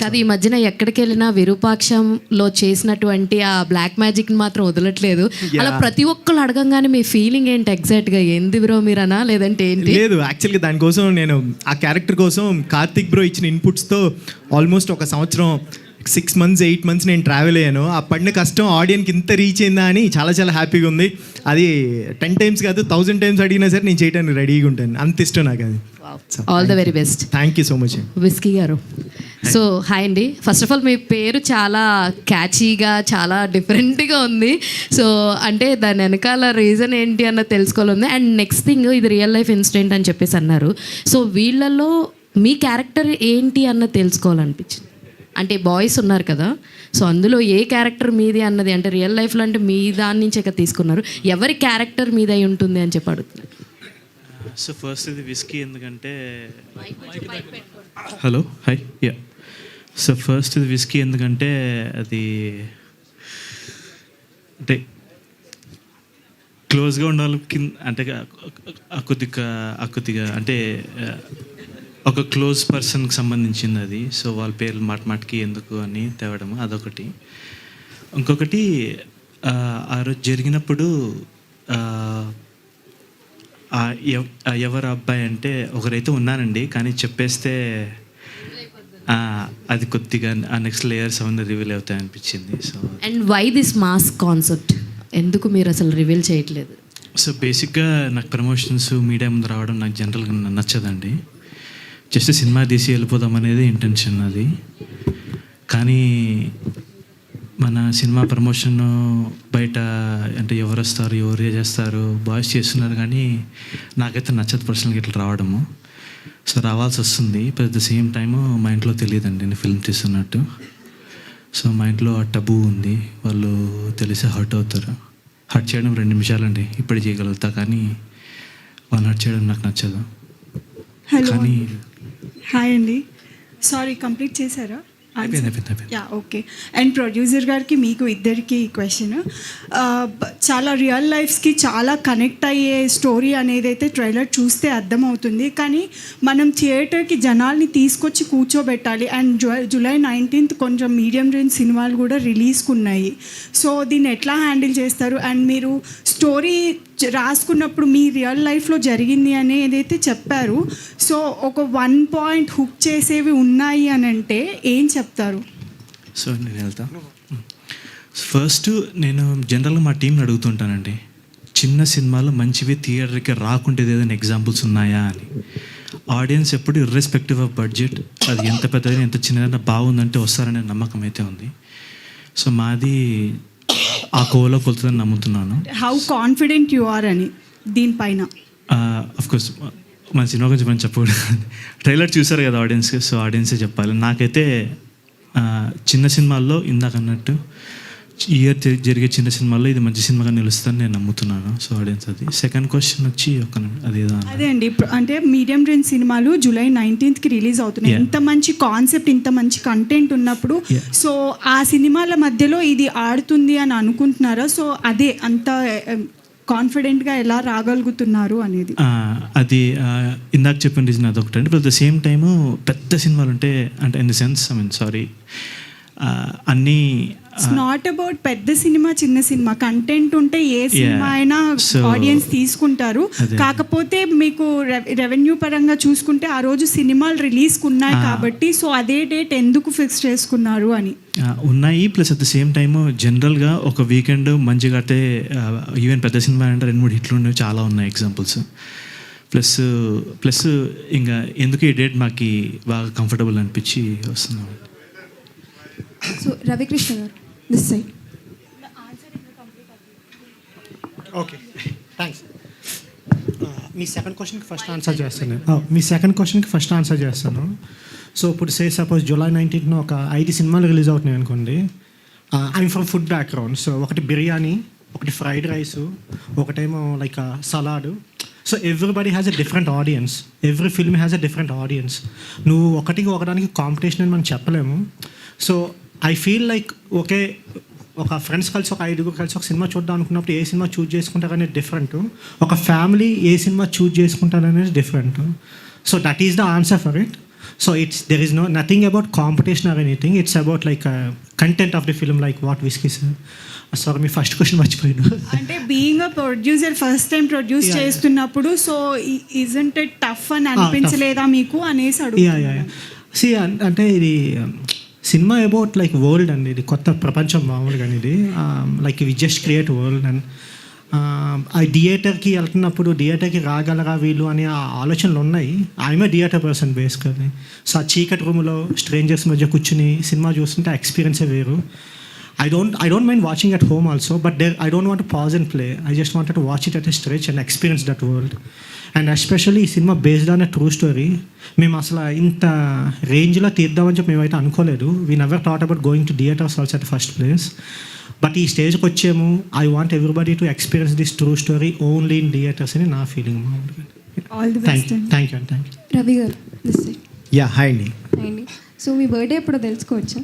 కాదు, ఈ మధ్యన ఎక్కడికి వెళ్ళినా విరూపాక్షంలో చేసినటువంటి ఆ బ్లాక్ మ్యాజిక్ మాత్రం వదలట్లేదు. అలా ప్రతి ఒక్కళ్ళు అడగంగానే మీ ఫీలింగ్ ఏంటి ఎగ్జాక్ట్గా? ఏంది బ్రో మీరనా లేదంటే ఏంటి? లేదు, యాక్చువల్గా దానికోసం నేను ఆ క్యారెక్టర్ కోసం కార్తిక్ బ్రో ఇచ్చిన ఇన్పుట్స్తో ఆల్మోస్ట్ ఒక సంవత్సరం 6 months 8 months నేను ట్రావెల్ అయ్యాను. ఆ పడిన కష్టం ఆడియన్కి ఇంత రీచ్ అయిందా అని చాలా చాలా హ్యాపీగా ఉంది. అది 10 times కాదు 1000 times అడిగినా సరే నేను చేయడానికి రెడీగా ఉంటాను. అంత ఇష్టం నాకు అది. All the very best. Thank you so much. Whisky గారు, సో హాయ్ అండి. ఫస్ట్ ఆఫ్ ఆల్ మీ పేరు చాలా క్యాచీగా చాలా డిఫరెంట్గా ఉంది. సో అంటే దాని వెనకాల రీజన్ ఏంటి అన్న తెలుసుకోవాలి. అండ్ నెక్స్ట్ థింగ్, ఇది రియల్ లైఫ్ ఇన్సిడెంట్ అని చెప్పేసి అన్నారు. సో వీళ్ళల్లో మీ క్యారెక్టర్ ఏంటి అన్న తెలుసుకోవాలనిపించింది. అంటే బాయ్స్ ఉన్నారు కదా, సో అందులో ఏ క్యారెక్టర్ మీది అన్నది, అంటే రియల్ లైఫ్లో అంటే మీ దాని నుంచి ఇక్కడ తీసుకున్నారు, ఎవరి క్యారెక్టర్ మీద అయి ఉంటుంది అని చెప్పి అడుగుతున్నారు. సో ఫస్ట్ ఇది విస్కీ, ఎందుకంటే hello hi yeah. So first ఇది విస్కీ ఎందుకంటే అది అంటే క్లోజ్గా ఉండే వాళ్ళకి అంటే కొద్దిగా అంటే ఒక క్లోజ్ పర్సన్కి సంబంధించింది అది. సో వాళ్ళ పేర్లు మాటికి ఎందుకు అని తేవడం అదొకటి. ఇంకొకటి ఆ రోజు జరిగినప్పుడు ఎవరు అబ్బాయి అంటే ఒకరైతే ఉన్నానండి, కానీ చెప్పేస్తే అది కొద్దిగా ఆ నెక్స్ట్ లేయర్స్ అవన్నీ రివీల్ అవుతాయి అనిపించింది. So and why this mask concept, ఎందుకు మీరు అసలు రివీల్ చేయట్లేదు? సో బేసిక్గా నాకు ప్రమోషన్స్ మీడియా ముందు రావడం నాకు జనరల్గా నచ్చదండి. జస్ట్ సినిమా తీసి వెళ్ళిపోదాం అనేది ఇంటెన్షన్ అది. కానీ మన సినిమా ప్రమోషన్ బయట అంటే ఎవరు వస్తారు ఎవరు చేస్తారు బాయ్స్ చేస్తున్నారు, కానీ నాకైతే నచ్చదు పర్సనల్గా ఇట్లా రావడము. సో రావాల్సి వస్తుంది. అట్ ద సేమ్ టైము మా ఇంట్లో తెలియదండి నేను ఫిల్మ్ తీస్తున్నట్టు. సో మా ఇంట్లో ఆ టబూ ఉంది, వాళ్ళు తెలిసి హర్ట్ అవుతారు. హర్ట్ చేయడం 2 నిమిషాలండి ఇప్పుడు చేయగలుగుతా, కానీ వాళ్ళు హర్ట్ చేయడం నాకు నచ్చదు. హలో, కానీ హాయ్ అండి. సారీ, కంప్లీట్ చేశారా? అయిపోయింది. Yeah, okay. అండ్ ప్రొడ్యూసర్ గారికి మీకు ఇద్దరికి క్వశ్చన్. చాలా రియల్ లైఫ్స్కి చాలా కనెక్ట్ అయ్యే స్టోరీ అనేది అయితే ట్రైలర్ చూస్తే అర్థమవుతుంది. కానీ మనం థియేటర్కి జనాల్ని తీసుకొచ్చి కూర్చోబెట్టాలి. అండ్ జూలై 19th కొంచెం మీడియం రేంజ్ సినిమాలు కూడా రిలీజ్కి ఉన్నాయి. సో దీన్ని ఎట్లా హ్యాండిల్ చేస్తారు? అండ్ మీరు స్టోరీ రాసుకున్నప్పుడు మీ రియల్ లైఫ్లో జరిగింది అనేది అయితే చెప్పారు. సో ఒక 1 point హుక్ చేసేవి ఉన్నాయి అని అంటే ఏం చెప్తారు? సో నేను వెళ్తా. ఫస్ట్ నేను జనరల్గా మా టీంని అడుగుతుంటానండి, చిన్న సినిమాలు మంచివి థియేటర్కి రాకుంటే ఏదైనా ఎగ్జాంపుల్స్ ఉన్నాయా అని. ఆడియన్స్ ఎప్పుడు ఇర్రెస్పెక్టివ్ ఆఫ్ బడ్జెట్, అది ఎంత పెద్దదైనా ఎంత చిన్నదైనా బాగుందంటే వస్తారనే నమ్మకం అయితే ఉంది. సో మాది ఆ కోవలో కొలుతుందని నమ్ముతున్నాను. హౌ కాన్ఫిడెంట్ యు ఆర్ అని దీనిపైన? అఫ్కోర్స్ మన సినిమా గురించి మనం చెప్పకూడదు, ట్రైలర్ చూసారు కదా ఆడియన్స్కి, సో ఆడియన్సే చెప్పాలి. నాకైతే చిన్న సినిమాల్లో ఇందాక అన్నట్టు ఇయర్ జరిగే చిన్న సినిమాల్లో ఇది మంచి సినిమాగా నిలుస్తుందని నేను నమ్ముతున్నాను. సో ఆడియన్స్ అది. సెకండ్ క్వశ్చన్ వచ్చి అదే అండి, అంటే మీడియం రేంజ్ సినిమాలు జూలై 19th రిలీజ్ అవుతున్నాయి. ఇంత మంచి కాన్సెప్ట్, ఇంత మంచి కంటెంట్ ఉన్నప్పుడు సో ఆ సినిమాల మధ్యలో ఇది ఆడుతుంది అని అనుకుంటున్నారా? సో అదే అంత కాన్ఫిడెంట్గా ఎలా రాగలుగుతున్నారు అనేది. అది ఇందాక చెప్పిన రీజన్ అదొకటి అండి. బట్ ద సేమ్ టైము పెద్ద సినిమాలు అంటే ఇన్ ద సెన్స్ అన్నీ నాట్ అబౌట్ పెద్ద సినిమా చిన్న సినిమా, కంటెంట్ ఉంటే ఏ సినిమా అయినా ఆడియన్స్ తీసుకుంటారు. కాకపోతే మీకు రెవెన్యూ పరంగా చూసుకుంటే ఆ రోజు సినిమాలు రిలీజ్కి ఉన్నాయి కాబట్టి సో అదే డేట్ ఎందుకు ఫిక్స్ చేసుకున్నారు అని. ఉన్నాయి. Plus at the same time జనరల్గా ఒక వీకెండ్ మంచిగా అయితే ఈవెన్ పెద్ద సినిమా అంటే 2-3 హిట్లు ఉండేవి చాలా ఉన్నాయి ఎగ్జాంపుల్స్. ప్లస్ ఇంకా ఎందుకు ఈ డేట్ మాకు బాగా కంఫర్టబుల్ అనిపించి వస్తున్నాం. సో రవికృష్ణ గారు this side. Okay, thanks. Me second క్వశ్చన్కి ఫస్ట్ ఆన్సర్ చేస్తాను. సో ఇప్పుడు సపోజ్ జూలై 19th ఒక 5 సినిమాలు రిలీజ్ అవుతున్నాయి అనుకోండి. I'm from food background. So ఒకటి బిర్యానీ, ఒకటి ఫ్రైడ్ రైసు, ఒకటేమో like salad. So everybody has a different audience, every film has a different audience. నువ్వు ఒకదానికి కాంపిటీషన్ అని మనం చెప్పలేము. సో ఐ ఫీల్ లైక్ ఒక ఫ్రెండ్స్ కలిసి ఒక 5 కలిసి ఒక సినిమా చూద్దాం అనుకున్నప్పుడు ఏ సినిమా చూజ్ చేసుకుంటారనేది డిఫరెంట్, ఒక ఫ్యామిలీ ఏ సినిమా చూజ్ చేసుకుంటారనేది different. So that is the answer for it. So there is nothing about competition or anything. It's about like content of the film, like what Whiskey said. Sorry, my first question మర్చిపోయాను. అంటే being a producer first time produce చేస్తున్నప్పుడు so isn't it tough అని అనిపించలేదా మీకు అనేసి అడుగుతున్నాను. C అంటే ఇది సినిమా అబౌట్ లైక్ వరల్డ్ అండి, ఇది కొత్త ప్రపంచం మామూలుగా. ఇది like we just create world and ఆ థియేటర్కి వెళ్తున్నప్పుడు థియేటర్కి రాగలరా వీళ్ళు అనే ఆలోచనలు ఉన్నాయి. I'm a theatre person basically. So ఆ చీకటి రూమ్లో స్ట్రేంజర్స్ మధ్య కూర్చుని సినిమా చూస్తుంటే ఆ ఎక్స్పీరియన్సే వేరు. I don't mind watching at home also, but I don't want to pause and play. I just wanted to watch it at a stretch and experience that world. And especially ఈ cinema based on a true story. మేము అసలు ఇంత రేంజ్లో తీద్దామని చెప్పి మేమైతే అనుకోలేదు. We never thought about going to theatres also at first place. But ఈ స్టేజ్కి వచ్చాము. I want everybody to experience this true story only in theatres అని నా feeling. All the best. Thank you. Ravi గారు, యా హాయ్ అండి. అండి, so మీ birthday ఎప్పుడో తెలుసుకోవచ్చా?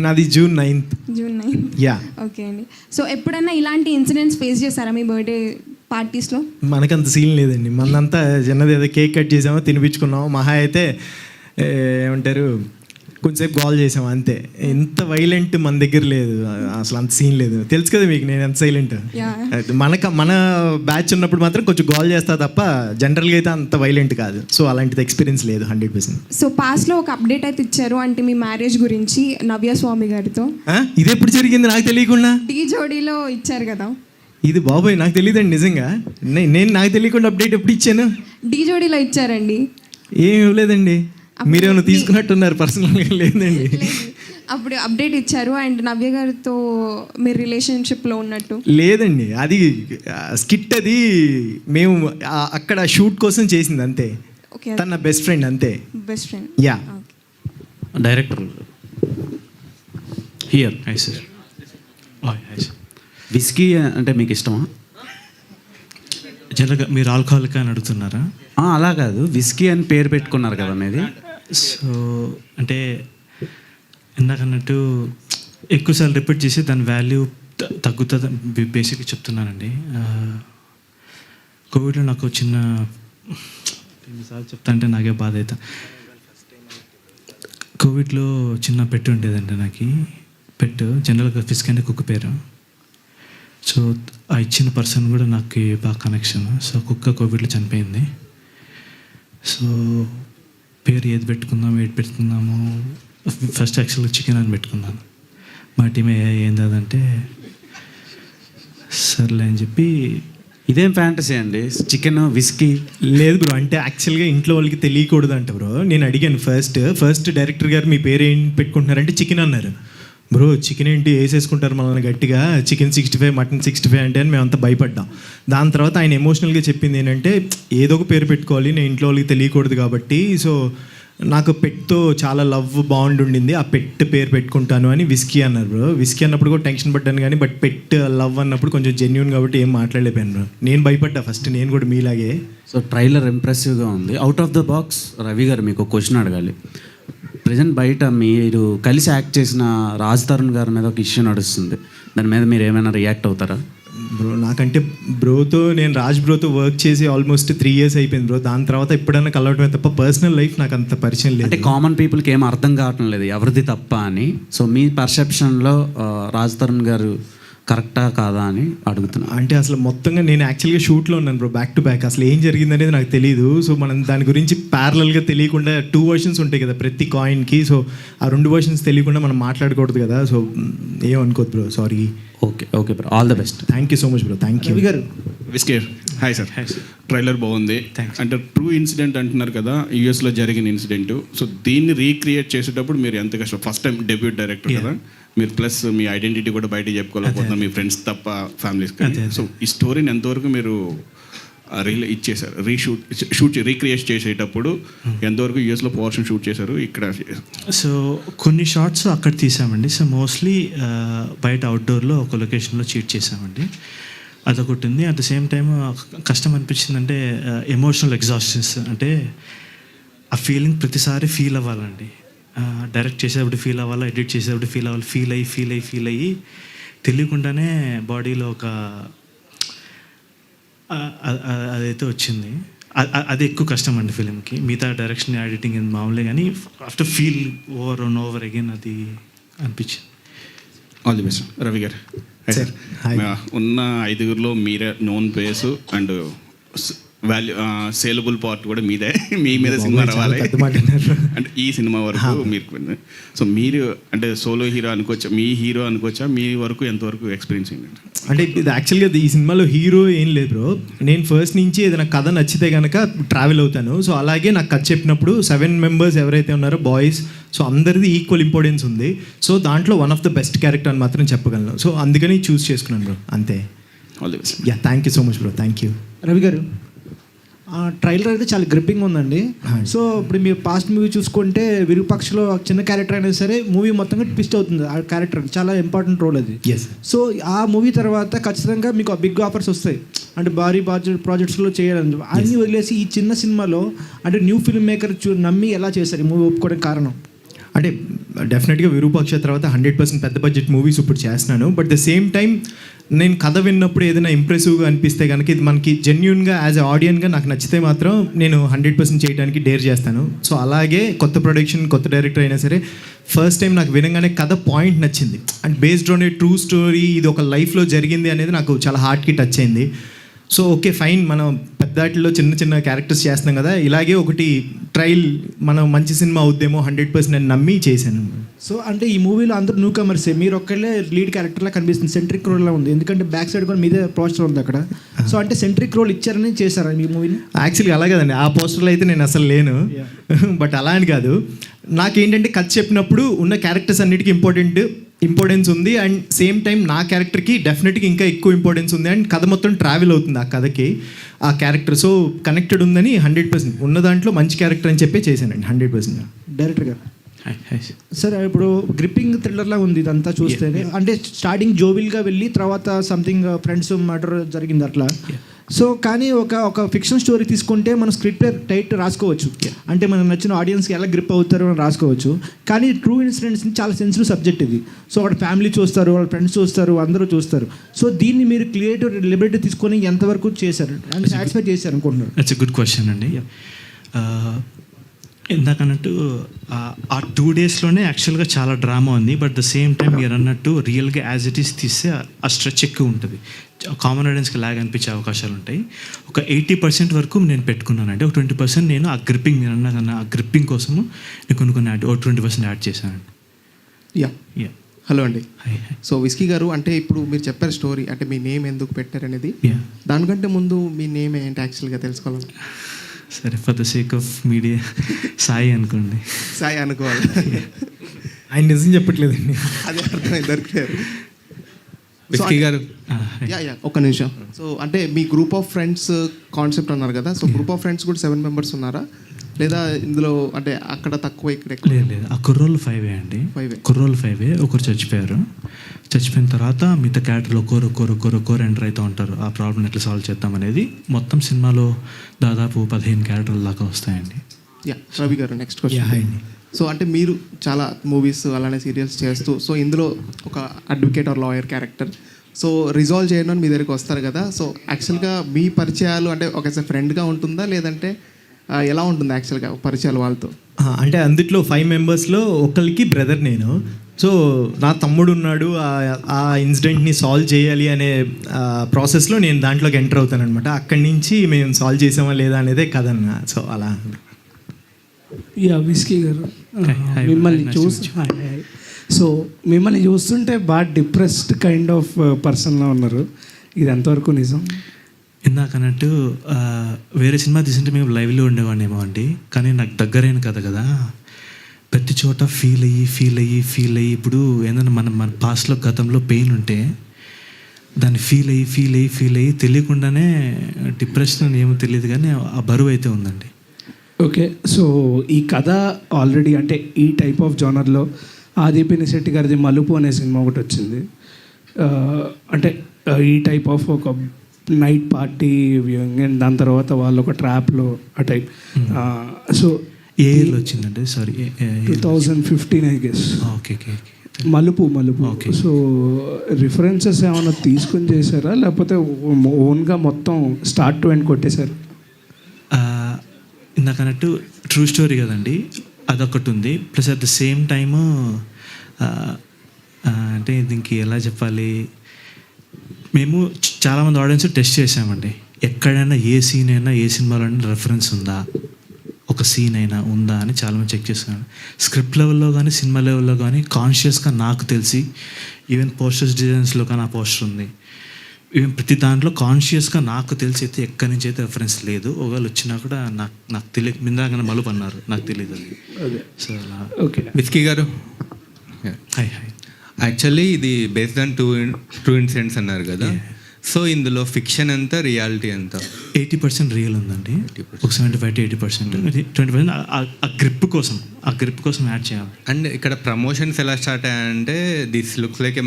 నాది June 9th. June 9th. Yeah. Okay అండి. సో ఎప్పుడన్నా ఇలాంటి ఇన్సిడెంట్స్ ఫేస్ చేశారా మీ బర్త్డే పార్టీస్లో? మనకంత సీన్ లేదండి. మనంతా చిన్నది ఏదో కేక్ కట్ చేసామో తినిపించుకున్నాము. మహా అయితే ఏమంటారు కొంచెంసేపు కాల్ చేసాము అంతే. ఎంత వైలెంట్ మన దగ్గర లేదు, అసలు అంత సీన్ లేదు. తెలుసు కదా మీకు నేను ఎంత సైలెంట్. మన బ్యాచ్ ఉన్నప్పుడు మాత్రం కొంచెం కాల్ చేస్తా తప్ప జనరల్గా అయితే అంత వైలెంట్ కాదు. సో అలాంటిది ఎక్స్పీరియన్స్ లేదు 100%. సో పాస్ట్లో ఒక అప్డేట్ అయితే ఇచ్చారు, అంటే మీ మ్యారేజ్ గురించి నవ్య స్వామి గారితో. ఇది ఎప్పుడు జరిగింది నాకు తెలియకుండా? టీ జోడీలో ఇచ్చారు కదా. ఇది బాబోయ్ నాకు తెలియదండి నిజంగా. నేను నాకు తెలియకుండా అప్డేట్ ఎప్పుడు ఇచ్చాను? టీ జోడీలో ఇచ్చారండి. ఏం ఇవ్వలేదండి. మీరేమైనా తీసుకున్నట్టున్నారు పర్సనల్గా? లేదండి. అప్పుడు అప్డేట్ ఇచ్చారు అండ్ నవ్య గారితో మీరు రిలేషన్షిప్లో ఉన్నట్టు. లేదండి, అది స్కిట్. అది మేము అక్కడ షూట్ కోసం చేసింది అంతే. తన బెస్ట్ ఫ్రెండ్ అంతే. Best friend. Yeah. Director here. Hi sir. Whisky అంటే మీకు ఇష్టమా? జనరల్గా మీరు ఆల్కహాలిక్ అని అడుగుతున్నారా? అలా కాదు, విస్కీ అని పేరు పెట్టుకున్నారు కదా మీది. సో అంటే ఇందాకన్నట్టు ఎక్కువసార్లు రిపీట్ చేసి దాని వాల్యూ తగ్గుతుంది బేసిక్గా చెప్తున్నానండి. కోవిడ్లో నాకు చిన్న ఎన్నిసార్లు చెప్తా అంటే నాకే బాధ అవుతా. కోవిడ్లో చిన్న పెట్టు ఉండేదండి నాకు. పెట్టు జనరల్గా ఫిస్క్ అంటే కుక్క పేరు. సో ఆ ఇచ్చిన పర్సన్ కూడా నాకు బాగా కనెక్షన్. సో కుక్క కోవిడ్లో చనిపోయింది. సో పేరు ఏది పెట్టుకుందాము ఫస్ట్ యాక్చువల్గా చికెన్ అని పెట్టుకున్నాను. మా టీం ఏందంటే సర్లే అని చెప్పి. ఇదేం ఫ్యాంటసీ అండి, చికెన్ విస్కీ? లేదు బ్రో, అంటే యాక్చువల్గా ఇంట్లో వాళ్ళకి తెలియకూడదు అంట బ్రో. నేను అడిగాను ఫస్ట్ డైరెక్టర్ గారు మీ పేరు ఏం పెట్టుకుంటున్నారంటే చికెన్ అన్నారు. బ్రో చికెన్ ఏంటి వేసేసుకుంటారు మనల్ని గట్టిగా, చికెన్ 65 మటన్ 65 అంటే అని మేమంతా భయపడ్డాం. దాని తర్వాత ఆయన ఎమోషనల్గా చెప్పింది ఏంటంటే ఏదో ఒక పేరు పెట్టుకోవాలి, నేను ఇంట్లో వాళ్ళకి తెలియకూడదు కాబట్టి. సో నాకు పెట్తో చాలా లవ్ బాండ్ ఉండింది, ఆ పెట్ పేరు పెట్టుకుంటాను అని విస్కీ అన్నారు బ్రో. విస్కీ అన్నప్పుడు కూడా టెన్షన్ పడ్డాను కానీ బట్ పెట్ లవ్ అన్నప్పుడు కొంచెం జెన్యూన్ కాబట్టి ఏం మాట్లాడలేకపోయాను బ్రో. నేను భయపడ్డా ఫస్ట్, నేను కూడా మీలాగే. సో ట్రైలర్ ఇంప్రెసివ్గా ఉంది. Out of the box Ravi గారు మీకు క్వశ్చన్ అడగాలి. ప్రజెంట్ బయట మీరు కలిసి యాక్ట్ చేసిన రాజ్ తరుణ్ గారి మీద ఒక ఇష్యూ నడుస్తుంది, దాని మీద మీరు ఏమైనా రియాక్ట్ అవుతారా? బ్రో నాకంటే నేను రాజ్ బ్రోతో వర్క్ చేసి ఆల్మోస్ట్ 3 years అయిపోయింది బ్రో. దాని తర్వాత ఎప్పుడైనా కలవటమే తప్ప పర్సనల్ లైఫ్ నాకు అంత పరిచయం లేదు. అంటే కామన్ పీపుల్కి ఏం అర్థం కావటం లేదు ఎవరిది తప్ప అని. సో మీ పర్సెప్షన్లో రాజ్ తరుణ్ గారు కరెక్టా కాదా అని అడుగుతున్నాను. అంటే అసలు మొత్తంగా నేను యాక్చువల్గా షూట్లో ఉన్నాను బ్రో, బ్యాక్ టు బ్యాక్. అసలు ఏం జరిగింది అనేది నాకు తెలియదు. సో మనం దాని గురించి ప్యారలల్గా తెలియకుండా 2 versions ఉంటాయి కదా ప్రతి కాయిన్కి. సో ఆ 2 versions తెలియకుండా మనం మాట్లాడకూడదు కదా. సో ఏమనుకోదు bro, sorry. Okay bro, all the best. Thank you so much bro. Thank you గారు. Whisky hi sir. ట్రైలర్ బాగుంది. అంటే ట్రూ ఇన్సిడెంట్ అంటున్నారు కదా, యూఎస్లో జరిగిన ఇన్సిడెంట్. సో దీన్ని రీక్రియేట్ చేసేటప్పుడు మీరు ఎంత కష్టం, ఫస్ట్ టైం డెబ్యూట్ డైరెక్టర్ కదా మీరు, ప్లస్ మీ ఐడెంటిటీ కూడా బయట చెప్పుకోలేకపోతున్నారు మీ ఫ్రెండ్స్ తప్ప ఫ్యామిలీస్. సో ఈ స్టోరీని ఎంతవరకు మీరు ఇచ్చేసారు రీక్రియేట్ చేసేటప్పుడు ఎంతవరకు యూఎస్లో పోర్షన్ షూట్ చేశారు, ఇక్కడ? సో కొన్ని షార్ట్స్ అక్కడ తీసామండి. సో మోస్ట్లీ బయట అవుట్డోర్లో ఒక లొకేషన్లో షూట్ చేసామండి. అదొకటి ఉంది. అట్ ద సేమ్ టైమ్ కష్టం అనిపించింది అంటే ఎమోషనల్ ఎగ్జాస్షన్స్, అంటే ఆ ఫీలింగ్ ప్రతిసారి ఫీల్ అవ్వాలండి. డైరెక్ట్ చేసేటప్పుడు ఫీల్ అవ్వాలి, ఎడిట్ చేసేటప్పుడు ఫీల్ అవ్వాలి, ఫీల్ అయ్యి తెలియకుండానే బాడీలో ఒక అదైతే వచ్చింది. అది ఎక్కువ కష్టం అండి ఫిలింకి. మిగతా డైరెక్షన్, ఎడిటింగ్ మామూలే, కానీ after feel over and over again అది అనిపించింది. ఆల్ ది బెస్ట్ రవి గారు. ఉన్న 5గురిలో మీరే known place and value saleable part కూడా మీదే. మీ మీద సినిమా రావాలి అంటే ఈ సినిమా వరకు మీరు. సో మీరు అంటే సోలో హీరో అనుకోవచ్చా, మీ హీరో అనుకోవచ్చా, మీ వరకు ఎంతవరకు ఎక్స్పీరియన్స్ అయిందండి? అంటే ఇది యాక్చువల్గా ఈ సినిమాలో హీరో ఏం లేదు బ్రో. నేను ఫస్ట్ నుంచి ఏదైనా కథ నచ్చితే కనుక ట్రావెల్ అవుతాను. సో అలాగే నాకు కథ చెప్పినప్పుడు 7 మెంబర్స్ ఎవరైతే ఉన్నారో బాయ్స్, సో అందరిది ఈక్వల్ ఇంపార్టెన్స్ ఉంది. సో దాంట్లో one of the best character అని మాత్రం చెప్పగలను. సో అందుకని చూస్ చేసుకున్నాను బ్రో, అంతే. All the best. Yeah, thank you so much bro, thank you. Ravi గారు, ట్రైలర్ అయితే చాలా గ్రిప్పింగ్ ఉందండి. సో ఇప్పుడు మీరు పాస్ట్ మూవీ చూసుకుంటే విరూపాక్షలో చిన్న క్యారెక్టర్ అయినా సరే మూవీ మొత్తంగా ట్విస్ట్ అవుతుంది. ఆ క్యారెక్టర్ చాలా ఇంపార్టెంట్ రోల్ అది. సో ఆ మూవీ తర్వాత ఖచ్చితంగా మీకు బిగ్ ఆఫర్స్ వస్తాయి, అంటే భారీ ప్రాజెక్ట్స్లో చేయాలని. అన్నీ వదిలేసి ఈ చిన్న సినిమాలో అంటే న్యూ ఫిల్మ్ మేకర్ నమ్మి ఎలా చేశారు ఈ మూవీ ఒప్పుకోవడానికి కారణం? అంటే డెఫినెట్గా విరూపాక్ష తర్వాత 100% పెద్ద బడ్జెట్ మూవీస్ ఇప్పుడు చేస్తున్నాను. బట్ ద సేమ్ టైం నేను కథ విన్నప్పుడు ఏదైనా ఇంప్రెసివ్గా అనిపిస్తే కనుక ఇది మనకి జెన్యున్గా యాజ్ ఎ ఆడియన్గా నాకు నచ్చితే మాత్రం నేను 100% చేయడానికి డేర్ చేస్తాను. సో అలాగే కొత్త ప్రొడక్షన్, కొత్త డైరెక్టర్ అయినా సరే ఫస్ట్ టైం నాకు వినగానే కథ పాయింట్ నచ్చింది. And based on a true story, ఇది ఒక లైఫ్లో జరిగింది అనేది నాకు చాలా హార్ట్కి టచ్ అయింది. సో ఓకే ఫైన్, మనం పెద్దవాటిలో చిన్న చిన్న క్యారెక్టర్స్ చేస్తున్నాం కదా, ఇలాగే ఒకటి ట్రయల్ మనం మంచి సినిమా అవుద్దేమో 100% నేను నమ్మి చేశాను. సో అంటే ఈ మూవీలో అందరూ న్యూ కమర్సే, మీరు ఒక్కళ్ళే లీడ్ క్యారెక్టర్లా కనిపిస్తుంది. సెంట్రిక్ రోల్లా ఉంది, ఎందుకంటే బ్యాక్ సైడ్ కూడా మీదే పోస్టర్ ఉంది అక్కడ. సో అంటే సెంట్రిక్ రోల్ ఇచ్చారని చేశారా మీ మూవీని? యాక్చువల్గా అలా కదండి, ఆ పోస్టర్లో అయితే నేను అసలు లేను. బట్ అలా అని కాదు, నాకేంటంటే కథ చెప్పినప్పుడు ఉన్న క్యారెక్టర్స్ అన్నిటికీ ఇంపార్టెన్స్ ఉంది. అండ్ సేమ్ టైం నా క్యారెక్టర్కి డెఫినెట్గా ఇంకా ఎక్కువ ఇంపార్టెన్స్ ఉంది. అండ్ కథ మొత్తం ట్రావెల్ అవుతుంది ఆ కథకి, ఆ క్యారెక్టర్. సో కనెక్టెడ్ ఉందని 100% ఉన్న దాంట్లో మంచి క్యారెక్టర్ అని చెప్పి చేశానండి 100%. డైరెక్టర్ గారు సార్, ఇప్పుడు గ్రిప్పింగ్ థ్రిల్లర్లా ఉంది ఇదంతా చూస్తేనే. అంటే స్టార్టింగ్ జోవిల్గా వెళ్ళి తర్వాత సంథింగ్ ఫ్రెండ్స్ మర్డర్ జరిగింది అట్లా. సో కానీ ఒక ఫిక్షన్ స్టోరీ తీసుకుంటే మనం స్క్రిప్ట్ టైట్ రాసుకోవచ్చు, అంటే మనకు నచ్చిన ఆడియన్స్కి ఎలా గ్రిప్ అవుతారో అని రాసుకోవచ్చు. కానీ ట్రూ ఇన్సిడెంట్స్ చాలా సెన్సిటివ్ సబ్జెక్ట్ ఇది. సో వాళ్ళ ఫ్యామిలీ చూస్తారు, వాళ్ళ ఫ్రెండ్స్ చూస్తారు, అందరూ చూస్తారు. సో దీన్ని మీరు క్రియేటివ్ లిబర్టీ తీసుకొని ఎంతవరకు చేశారు అంటే సాటిస్ఫై చేశారు అనుకుంటున్నారు? ఇట్స్ ఎ గుడ్ క్వశ్చన్ అండి. ఇందాకన్నట్టు ఆ 2 daysలోనే యాక్చువల్గా చాలా డ్రామా ఉంది. బట్ ద సేమ్ టైం మీరు అన్నట్టు రియల్గా యాజ్ ఇట్ ఈస్ తీస్తే ఆ స్ట్రెచ్ ఎక్కువ ఉంటుంది, కామన్ ఆడియన్స్కి లాగ్ అనిపించే అవకాశాలు ఉంటాయి. ఒక 80% వరకు నేను పెట్టుకున్నానండి. ఒక 20% నేను ఆ గ్రిప్పింగ్, మీరు అన్న ఆ గ్రిప్పింగ్ కోసము నేను కొన్ని యాడ్, ఒక 20% యాడ్ చేశానండి. యా హలో అండి. సో విస్కీ గారు, అంటే ఇప్పుడు మీరు చెప్పారు స్టోరీ, అంటే మీ నేమ్ ఎందుకు పెట్టారనేది. దానికంటే ముందు మీ నేమ్ ఏంటి యాక్చువల్గా తెలుసుకోవాలి. సరే, for the sake of media Sai అనుకోండి. సాయి అనుకోవాలి. ఆయన నిజం చెప్పట్లేదండి, అదే అర్థమైంది దొరికారు. విస్కీ గారు, ఒక్క నిమిషం. సో అంటే మీ గ్రూప్ ఆఫ్ ఫ్రెండ్స్ కాన్సెప్ట్ అన్నారు కదా, సో గ్రూప్ ఆఫ్ ఫ్రెండ్స్ కూడా 7 members ఉన్నారా, లేదా ఇందులో అంటే అక్కడ తక్కువ ఇక్కడ ఎక్కువ? లేదు, ఆ కుర్రోళ్ళు 5 అండి. కుర్రోళ్ళు 5, ఒకరు చచ్చిపోయారు. చచ్చిపోయిన తర్వాత మిగతా క్యారెక్టర్లు ఒక్కోరు ఎంటర్ అవుతూ ఉంటారు. ఆ ప్రాబ్లం ఎట్లా సాల్వ్ చేద్దాం అనేది మొత్తం సినిమాలో దాదాపు 15 క్యారెక్టర్ల దాకా వస్తాయండి. రవి గారు, నెక్స్ట్ క్వశ్చన్. సో అంటే మీరు చాలా మూవీస్ అలానే సీరియల్స్ చేస్తూ, సో ఇందులో ఒక advocate or lawyer character, so resolve చేయడం మీ దగ్గరికి వస్తారు కదా. సో యాక్చువల్గా మీ పరిచయాలు అంటే ఒక ఫ్రెండ్గా ఉంటుందా, లేదంటే ఎలా ఉంటుంది యాక్చువల్గా పరిచయాలు వాళ్ళతో? అంటే అందుట్లో 5 members ఒకరికి బ్రదర్ నేను. సో నా తమ్ముడు ఉన్నాడు, ఆ ఇన్సిడెంట్ని సాల్వ్ చేయాలి అనే ప్రాసెస్లో నేను దాంట్లోకి ఎంటర్ అవుతాను అనమాట. అక్కడి నుంచి మేము సాల్వ్ చేసామా లేదా అనేదే కథన్న. సో అలా. విస్కీ గారు, మిమ్మల్ని సో మిమ్మల్ని చూస్తుంటే బాగా డిప్రెస్డ్ కైండ్ ఆఫ్ పర్సన్లా ఉన్నారు, ఇది ఎంతవరకు నిజం? ఇందాకన్నట్టు వేరే సినిమా తీసింటే మేము లైవ్లో ఉండేవాడినేమో అండి, కానీ నాకు దగ్గరైన కథ కదా, ప్రతి చోట ఫీల్ అయ్యి ఇప్పుడు ఏంటంటే మన పాస్ట్లో గతంలో పెయిన్ ఉంటే దాన్ని ఫీల్ అయ్యి తెలియకుండానే డిప్రెషన్ ఏమో తెలియదు, కానీ ఆ బరువు అయితే ఉందండి. ఓకే, సో ఈ కథ ఆల్రెడీ అంటే ఈ టైప్ ఆఫ్ జోనర్లో ఆదిపినిశెట్టి గారిది మలుపు అనే సినిమా ఒకటి వచ్చింది. అంటే ఈ టైప్ ఆఫ్ ఒక నైట్ పార్టీ అండ్ దాని తర్వాత వాళ్ళు ఒక ట్రాప్లో ఆ టైప్. సో ఏ ఇయర్లో వచ్చిందంటే sorry 2015 I guess. Okay okay మలుపు ఓకే. సో రిఫరెన్సెస్ ఏమైనా తీసుకొని చేశారా లేకపోతే ఓన్గా మొత్తం స్టార్ట్ టు ఎండ్ కొట్టేశారు? ఇందాక అన్నట్టు ట్రూ స్టోరీ కదండి, అదొకటి ఉంది. Plus at the same time అంటే దీనికి ఎలా చెప్పాలి, మేము చాలామంది ఆడియన్స్ టెస్ట్ చేసామండి. ఎక్కడైనా ఏ సీన్ అయినా ఏ సినిమాలో రెఫరెన్స్ ఉందా, ఒక సీన్ అయినా ఉందా అని చాలామంది చెక్ చేసుకున్నాను. స్క్రిప్ట్ లెవెల్లో కానీ సినిమా లెవెల్లో కానీ కాన్షియస్గా నాకు తెలిసి ఈవెన్ పోస్టర్స్ డిజైన్స్లో కానీ ఆ పోస్టర్ ఉంది. ఈవెన్ ప్రతి దాంట్లో కాన్షియస్గా నాకు తెలిసి అయితే ఎక్కడి నుంచి అయితే రెఫరెన్స్ లేదు. ఒకవేళ వచ్చినా కూడా నాకు తెలియదు. మిందాకనే మలుపు అన్నారు, నాకు తెలియదు అది. సో అలా. ఓకే విస్కీ గారు, హాయ్ హాయ్. యాక్చువల్లీ ఇది బేస్డ్ ఆన్ ట్రూ ఇన్సిడెంట్స్ అన్నారు కదా, సో ఇందులో ఫిక్షన్ ఎంత, రియాలిటీ ఎంత? 80% రియల్ ఉందండి, ఒక 75 to 80%. 20% ఆ గ్రిప్ కోసం యాడ్ చేయాలి. అండ్ ఇక్కడ ప్రమోషన్స్ ఎలా స్టార్ట్ అయ్యాయంటే this looks like a